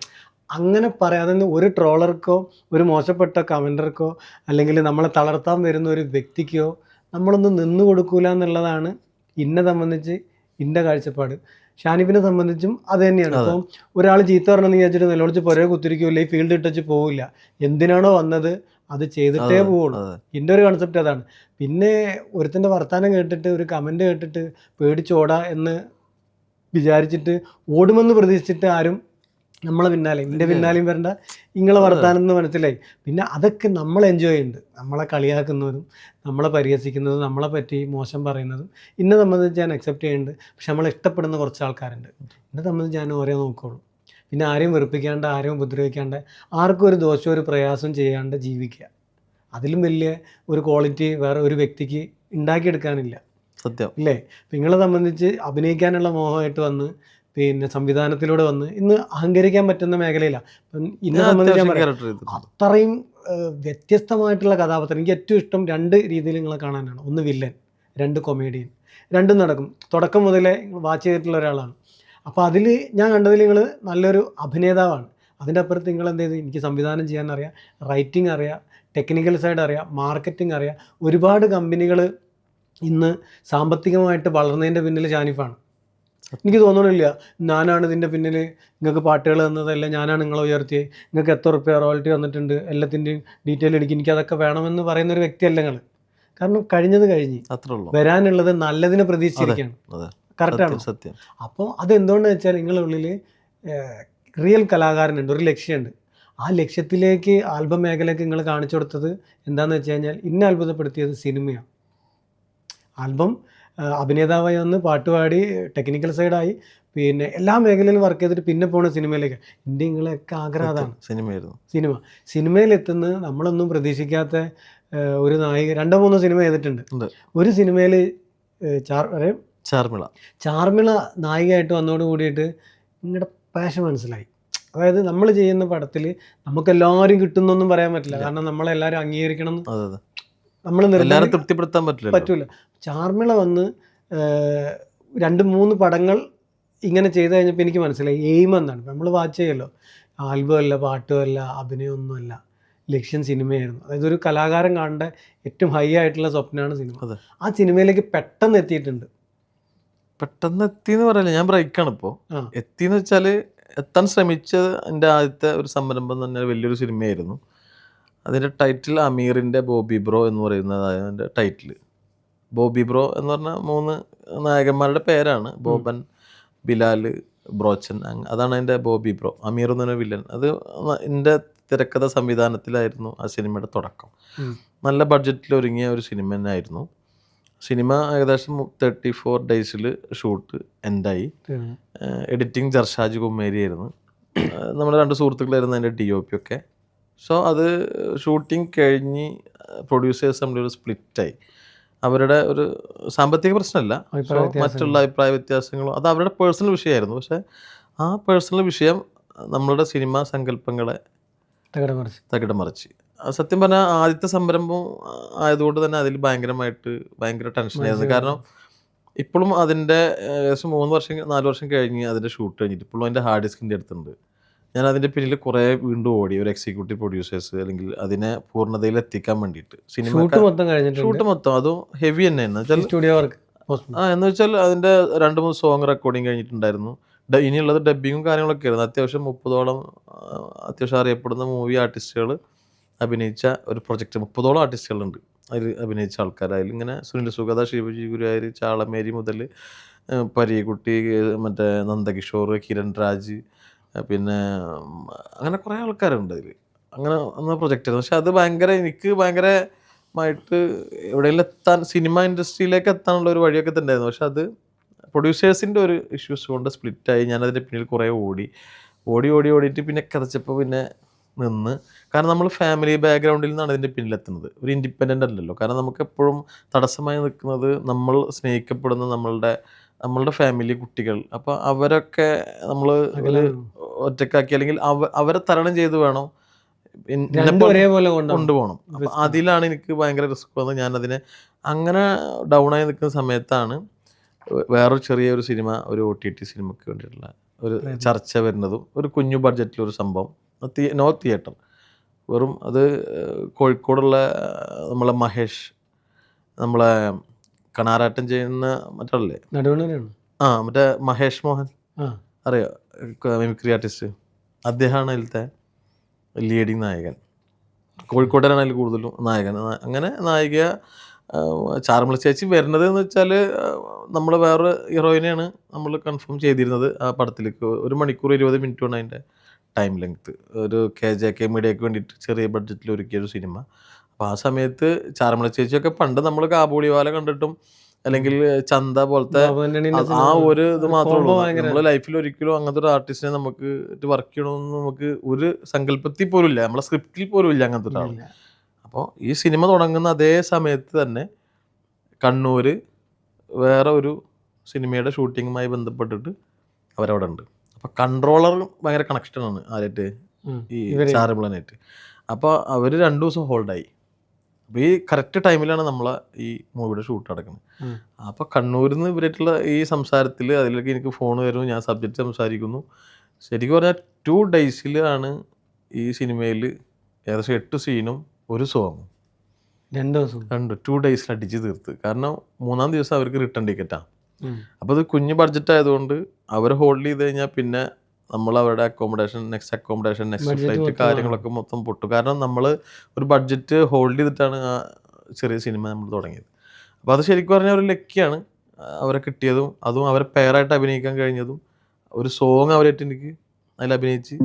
അങ്ങനെ പറയാതെ ഒരു ട്രോളർക്കോ ഒരു മോശപ്പെട്ട കമൻറ്റർക്കോ അല്ലെങ്കിൽ നമ്മളെ തളർത്താൻ വരുന്ന ഒരു വ്യക്തിക്കോ നമ്മളൊന്നും നിന്നു കൊടുക്കൂല എന്നുള്ളതാണ് എന്നെ സംബന്ധിച്ച് എൻ്റെ കാഴ്ചപ്പാട്. ഷാനിഫിനെ സംബന്ധിച്ചും അത് തന്നെയാണ്. അപ്പം ഒരാൾ ചീത്ത പറഞ്ഞെന്ന് വിചാരിച്ചിട്ട് നിലവിളിച്ച് പുറകെ കുത്തിരിക്കില്ല, ഈ ഫീൽഡ് ഇട്ടച്ച് പോവില്ല. എന്തിനാണോ വന്നത് അത് ചെയ്തിട്ടേ പോവുള്ളൂ. എൻ്റെ ഒരു കൺസെപ്റ്റ് അതാണ്. പിന്നെ ഒരുത്തിൻ്റെ വർത്തമാനം കേട്ടിട്ട് ഒരു കമൻറ്റ് കേട്ടിട്ട് പേടിച്ചോടാ എന്ന് വിചാരിച്ചിട്ട് ഓടുമെന്ന് പ്രതീക്ഷിച്ചിട്ട് ആരും നമ്മളെ പിന്നാലെ എൻ്റെ പിന്നാലെയും വരണ്ട, ഇങ്ങളെ വർത്താനം എന്ന് മനസ്സിലായി. പിന്നെ അതൊക്കെ നമ്മൾ എൻജോയ് ചെയ്യുന്നുണ്ട്. നമ്മളെ കളിയാക്കുന്നതും നമ്മളെ പരിഹസിക്കുന്നതും നമ്മളെ പറ്റി മോശം പറയുന്നതും എന്നെ സംബന്ധിച്ച് ഞാൻ അക്സെപ്റ്റ് ചെയ്യുന്നുണ്ട്. പക്ഷെ നമ്മളെ ഇഷ്ടപ്പെടുന്ന കുറച്ച് ആൾക്കാരുണ്ട്. എന്നെ സംബന്ധിച്ച് ഞാൻ ഓരോ നോക്കുള്ളൂ. പിന്നെ ആരെയും വെറുപ്പിക്കാണ്ട്, ആരെയും ഉപദ്രവിക്കാണ്ട്, ആർക്കും ഒരു ദോഷവും ഒരു പ്രയാസം ചെയ്യാണ്ട് ജീവിക്കുക. അതിലും വലിയ ഒരു ക്വാളിറ്റി വേറെ ഒരു വ്യക്തിക്ക് ഉണ്ടാക്കിയെടുക്കാനില്ല. സത്യം ഇല്ലേ? നിങ്ങളെ സംബന്ധിച്ച് അഭിനയിക്കാനുള്ള മോഹമായിട്ട് വന്ന് പിന്നെ സംവിധാനത്തിലൂടെ വന്ന് ഇന്ന് അഹങ്കരിക്കാൻ പറ്റുന്ന മേഖലയിലാണ്. ഇന്നെ സംബന്ധിച്ച് അത്രയും വ്യത്യസ്തമായിട്ടുള്ള കഥാപാത്രം. എനിക്ക് ഏറ്റവും ഇഷ്ടം 2 രീതിയിൽ നിങ്ങളെ കാണാനാണ്. ഒന്ന് വില്ലൻ, 2 കൊമേഡിയൻ. രണ്ടും നടക്കും. തുടക്കം മുതലേ വാച്ച് ചെയ്തിട്ടുള്ള ഒരാളാണ്. അപ്പോൾ അതിൽ ഞാൻ കണ്ടതിൽ നിങ്ങൾ നല്ലൊരു അഭിനേതാവാണ്. അതിൻ്റെ അപ്പുറത്ത് നിങ്ങൾ എന്ത് ചെയ്ത്, എനിക്ക് സംവിധാനം ചെയ്യാൻ അറിയാം, റൈറ്റിംഗ് അറിയാം, ടെക്നിക്കൽ സൈഡ് അറിയാം, മാർക്കറ്റിംഗ് അറിയാം. ഒരുപാട് കമ്പനികൾ ഇന്ന് സാമ്പത്തികമായിട്ട് വളർന്നതിൻ്റെ പിന്നിൽ ഷാനിഫാണ്. എനിക്ക് തോന്നണില്ല ഞാനാണ് ഇതിൻ്റെ പിന്നിൽ, നിങ്ങൾക്ക് പാട്ടുകൾ തന്നതല്ല, ഞാനാണ് നിങ്ങളെ ഉയർത്തിയത്, നിങ്ങൾക്ക് എത്ര റുപ്യ റോയൽറ്റി വന്നിട്ടുണ്ട്, എല്ലാത്തിൻ്റെയും ഡീറ്റെയിൽ എടുക്കും, എനിക്കതൊക്കെ വേണമെന്ന് പറയുന്ന ഒരു വ്യക്തിയല്ല നിങ്ങൾ. കാരണം കഴിഞ്ഞത് കഴിഞ്ഞ്, വരാനുള്ളത് നല്ലതിനെ പ്രതീക്ഷിച്ചിരിക്കുകയാണ്. കറക്റ്റാണ്. സത്യം. അപ്പോൾ അതെന്തുകൊണ്ടെന്ന് വെച്ചാൽ നിങ്ങളുടെ ഉള്ളിൽ റിയൽ കലാകാരനുണ്ട്, ഒരു ലക്ഷ്യമുണ്ട്. ആ ലക്ഷ്യത്തിലേക്ക് ആൽബം മേഖലയ്ക്ക് നിങ്ങൾ കാണിച്ചു കൊടുത്തത് എന്താണെന്ന് വെച്ച് കഴിഞ്ഞാൽ ഇന്നെ അത്ഭുതപ്പെടുത്തിയത് സിനിമയാണ്. ആൽബം അഭിനേതാവായി വന്ന് പാട്ടുപാടി ടെക്നിക്കൽ സൈഡായി പിന്നെ എല്ലാ മേഖലയിലും വർക്ക് ചെയ്തിട്ട് പിന്നെ പോണ സിനിമയിലേക്ക്. എൻ്റെ നിങ്ങളൊക്കെ ആഗ്രഹം അതാണ്. സിനിമ സിനിമയിലെത്തുന്നത് നമ്മളൊന്നും പ്രതീക്ഷിക്കാത്ത ഒരു നായിക 2-3 സിനിമ ചെയ്തിട്ടുണ്ട്. ഒരു സിനിമയിൽ ചാർമിള നായികയായിട്ട് വന്നോട് കൂടിയിട്ട് നിങ്ങളുടെ പാഷൻ മനസ്സിലായി. അതായത് നമ്മൾ ചെയ്യുന്ന പടത്തിൽ നമുക്കെല്ലാവരും കിട്ടുന്നൊന്നും പറയാൻ പറ്റില്ല, കാരണം നമ്മളെല്ലാവരും അംഗീകരിക്കണം, നമ്മൾ തൃപ്തിപ്പെടുത്താൻ പറ്റൂല. ചാർമിള വന്ന് 2-3 പടങ്ങൾ ഇങ്ങനെ ചെയ്ത് കഴിഞ്ഞപ്പോൾ എനിക്ക് മനസ്സിലായി എയിം എന്നാണ്. നമ്മൾ വാച്ച് ചെയ്യല്ലോ, ആൽബം അല്ല, പാട്ടുമല്ല, അഭിനയമൊന്നുമല്ല, ലക്ഷ്യം സിനിമയായിരുന്നു. അതായത് ഒരു കലാകാരൻ കാണേണ്ട ഏറ്റവും ഹൈ ആയിട്ടുള്ള സ്വപ്നമാണ് സിനിമ. ആ സിനിമയിലേക്ക് പെട്ടെന്ന് എത്തിയിട്ടുണ്ട്. പെട്ടെന്ന് എത്തിയെന്ന് പറയില്ല, ഞാൻ ബ്രേക്കാണ് ഇപ്പോൾ. എത്തിയെന്ന് വെച്ചാൽ എത്താൻ ശ്രമിച്ചത് എൻ്റെ ആദ്യത്തെ ഒരു സംരംഭം തന്നെ വലിയൊരു സിനിമയായിരുന്നു. അതിൻ്റെ ടൈറ്റിൽ അമീറിൻ്റെ ബോബി ബ്രോ എന്ന് പറയുന്നതായ എൻ്റെ ടൈറ്റിൽ. ബോബി ബ്രോ എന്ന് പറഞ്ഞാൽ 3 നായകന്മാരുടെ പേരാണ്, ബോബൻ, ബിലാൽ, ബ്രോച്ചൻ. അതാണ് എൻ്റെ ബോബി ബ്രോ. അമീർ എന്ന് പറഞ്ഞ വില്ലൻ. അത് എൻ്റെ തിരക്കഥ സംവിധാനത്തിലായിരുന്നു ആ സിനിമയുടെ തുടക്കം. നല്ല ബഡ്ജറ്റിൽ ഒരുങ്ങിയ ഒരു സിനിമ തന്നെ ആയിരുന്നു. സിനിമ ഏകദേശം 34 ഡേയ്സിൽ ഷൂട്ട് എൻഡായി. എഡിറ്റിംഗ് ജർഷാജ് കുമ്മേരി ആയിരുന്നു. നമ്മുടെ 2 സുഹൃത്തുക്കളായിരുന്നു അതിൻ്റെ DOP ഒക്കെ. സോ അത് ഷൂട്ടിംഗ് കഴിഞ്ഞ് പ്രൊഡ്യൂസേഴ്സ് തമ്മിലൊരു സ്പ്ലിറ്റായി. അവരുടെ ഒരു സാമ്പത്തിക പ്രശ്നമല്ല, മറ്റുള്ള അഭിപ്രായ വ്യത്യാസങ്ങളും അത് അവരുടെ പേഴ്സണൽ വിഷയമായിരുന്നു. പക്ഷേ ആ പേഴ്സണൽ വിഷയം നമ്മളുടെ സിനിമാ സങ്കല്പങ്ങളെ തകിടം മറിച്ച്. സത്യം പറഞ്ഞാൽ ആദ്യത്തെ സംരംഭം ആയതുകൊണ്ട് തന്നെ അതിൽ ഭയങ്കര ടെൻഷനായിരുന്നു. കാരണം ഇപ്പോഴും അതിൻ്റെ ഏകദേശം 4 വർഷം കഴിഞ്ഞ് അതിൻ്റെ ഷൂട്ട് കഴിഞ്ഞിട്ട് ഇപ്പോഴും അതിൻ്റെ ഹാർഡ് ഡിസ്കിൻ്റെ അടുത്തുണ്ട്. ഞാൻ അതിൻ്റെ പിന്നിൽ കുറേ വീണ്ടും ഓടി, ഒരു എക്സിക്യൂട്ടീവ് പ്രൊഡ്യൂസേഴ്സ് അല്ലെങ്കിൽ അതിനെ പൂർണ്ണതയിൽ എത്തിക്കാൻ വേണ്ടിയിട്ട്. ഷൂട്ട് മൊത്തം അതും ഹെവി തന്നെയാണ് എന്ന് വെച്ചാൽ അതിൻ്റെ 2-3 സോങ് റെക്കോർഡിങ് കഴിഞ്ഞിട്ടുണ്ടായിരുന്നു. ഇനിയുള്ളത് ഡബ്ബിങ്ങും കാര്യങ്ങളൊക്കെ ആയിരുന്നു. അത്യാവശ്യം 30ഓളം അത്യാവശ്യം അറിയപ്പെടുന്ന മൂവി ആർട്ടിസ്റ്റുകൾ അഭിനയിച്ച ഒരു പ്രൊജക്റ്റ്. 30ഓളം ആർട്ടിസ്റ്റുകളുണ്ട് അതിൽ അഭിനയിച്ച ആൾക്കാർ. അതിലിങ്ങനെ സുനിൽ സുഗത, ശിവജി ഗുരുവായൂർ, ചാളമേരി മുതൽ പരീക്കുട്ടി, മറ്റേ നന്ദകിഷോർ, കിരൺ രാജ്, പിന്നെ അങ്ങനെ കുറേ ആൾക്കാരുണ്ട് അതിൽ. അങ്ങനെ ഒന്ന പ്രൊജക്റ്റായിരുന്നു. പക്ഷെ അത് എനിക്ക് ഭയങ്കരമായിട്ട് എവിടെയെങ്കിലും എത്താൻ, സിനിമ ഇൻഡസ്ട്രിയിലേക്ക് എത്താനുള്ള ഒരു വഴിയൊക്കെ തന്നെ ആയിരുന്നു. പക്ഷെ അത് പ്രൊഡ്യൂസേഴ്സിൻ്റെ ഒരു ഇഷ്യൂസ് കൊണ്ട് സ്പ്ലിറ്റായി. ഞാനതിൻ്റെ പിന്നിൽ കുറേ ഓടിയിട്ട് പിന്നെ കഥച്ചപ്പോൾ പിന്നെ നിന്ന്. കാരണം നമ്മൾ ഫാമിലി ബാക്ക്ഗ്രൗണ്ടിൽ നിന്നാണ് ഇതിൻ്റെ പിന്നിലെത്തുന്നത്, ഒരു ഇൻഡിപെൻഡൻ്റ് അല്ലല്ലോ. കാരണം നമുക്ക് എപ്പോഴും തടസ്സമായി നിൽക്കുന്നത് നമ്മൾ സ്നേഹിക്കപ്പെടുന്ന നമ്മളുടെ ഫാമിലി, കുട്ടികൾ. അപ്പോൾ അവരൊക്കെ നമ്മൾ ഒറ്റക്കാക്കി അല്ലെങ്കിൽ അവരെ തരണം ചെയ്ത് വേണം കൊണ്ടുപോകണം. അപ്പം അതിലാണ് എനിക്ക് ഭയങ്കര റിസ്ക് വന്നത്. ഞാനതിനെ അങ്ങനെ ഡൗണായി നിൽക്കുന്ന സമയത്താണ് വേറൊരു ചെറിയൊരു സിനിമ, ഒരു OTT സിനിമയ്ക്ക് വേണ്ടിയിട്ടുള്ള ഒരു ചർച്ച വരുന്നതും, ഒരു കുഞ്ഞു ബഡ്ജറ്റിലൊരു സംഭവം, നോ തിയേറ്റർ, വെറും അത് കോഴിക്കോടുള്ള നമ്മളെ മഹേഷ്, നമ്മളെ കണാറാട്ടം ചെയ്യുന്ന മറ്റല്ലേ, മറ്റേ മഹേഷ് മോഹൻ അറിയോ, മിമിക്രി ആർട്ടിസ്റ്റ്, അദ്ദേഹമാണ് അതിലത്തെ ലീഡിങ് നായകൻ. കോഴിക്കോട്ടുകാരാണ് അതിൽ കൂടുതലും നായകൻ. അങ്ങനെ നായിക ചാർമിള ചേച്ചി വരുന്നത് എന്ന് വെച്ചാൽ നമ്മൾ വേറെ ഹീറോയിനെയാണ് നമ്മൾ കൺഫേം ചെയ്തിരുന്നത് ആ പടത്തിലേക്ക്. 1 മണിക്കൂർ 20 മിനിറ്റാണ് അതിൻ്റെ ടൈം ലെങ്ത്ത്. ഒരു KJK മീഡിയയ്ക്ക് വേണ്ടിയിട്ട് ചെറിയ ബഡ്ജറ്റിൽ ഒരുക്കിയൊരു സിനിമ. അപ്പോൾ ആ സമയത്ത് ചാർമിള ചേച്ചിയൊക്കെ പണ്ട് നമ്മൾ കാബൂളിവാല കണ്ടിട്ടും അല്ലെങ്കിൽ ചന്ത പോലത്തെ ആ ഒരു ഇത് മാത്രമേ ഉള്ളൂ. നമ്മൾ ലൈഫിൽ ഒരിക്കലും അങ്ങനത്തെ ഒരു ആർട്ടിസ്റ്റിനെ നമുക്ക് വർക്ക് ചെയ്യണമെന്ന് നമുക്ക് ഒരു സങ്കല്പത്തിൽ പോലും ഇല്ല, നമ്മളെ സ്ക്രിപ്റ്റിൽ പോലും ഇല്ല അങ്ങനത്തെ ഒരാൾ. അപ്പോൾ ഈ സിനിമ തുടങ്ങുന്ന അതേ സമയത്ത് തന്നെ കണ്ണൂർ വേറെ ഒരു സിനിമയുടെ ഷൂട്ടിങ്ങുമായി ബന്ധപ്പെട്ടിട്ട് അവരവിടെ ഉണ്ട്. അപ്പോൾ കൺട്രോളർ ഭയങ്കര കണക്ഷനാണ് ആരായിട്ട്, ഈ ചാർമിളനായിട്ട്. അപ്പോൾ അവർ 2 ദിവസം ഹോൾഡായി. അപ്പോൾ ഈ കറക്റ്റ് ടൈമിലാണ് നമ്മളെ ഈ മൂവിയുടെ ഷൂട്ട് നടക്കുന്നത്. അപ്പോൾ കണ്ണൂരിൽ നിന്ന് ഇവരായിട്ടുള്ള ഈ സംസാരത്തിൽ അതിലേക്ക് എനിക്ക് ഫോൺ വരുന്നു, ഞാൻ സബ്ജക്റ്റ് സംസാരിക്കുന്നു. ശരിക്കും പറഞ്ഞാൽ 2 ഡേയ്സിലാണ് ഈ സിനിമയിൽ ഏകദേശം 8 സീനും 1 സോങ്ങും 2 ഡേയ്സിൽ അടിച്ച് തീർത്ത്. കാരണം 3-ാം ദിവസം അവർക്ക് റിട്ടേൺ ടിക്കറ്റാണ്. അപ്പോൾ അത് കുഞ്ഞ് ബഡ്ജറ്റ് ആയതുകൊണ്ട് അവർ ഹോൾഡ് ചെയ്ത് കഴിഞ്ഞാൽ പിന്നെ നമ്മൾ അവരുടെ നെക്സ്റ്റ് അക്കോമഡേഷൻ, നെക്സ്റ്റ് ഫ്ലൈറ്റ് കാര്യങ്ങളൊക്കെ മൊത്തം പൊട്ടും. കാരണം നമ്മൾ ഒരു ബഡ്ജറ്റ് ഹോൾഡ് ചെയ്തിട്ടാണ് ആ ചെറിയ സിനിമ നമ്മൾ തുടങ്ങിയത്. അപ്പോൾ അത് ശരിക്കും പറഞ്ഞാൽ ഒരു ലക്കിയാണ്. അവരെ കിട്ടിയതും അതും അവരെ പെയറായിട്ട് അഭിനയിക്കാൻ കഴിഞ്ഞതും ഒരു സോങ് അവരായിട്ട് എനിക്ക് അതിൽ അഭിനയിച്ച്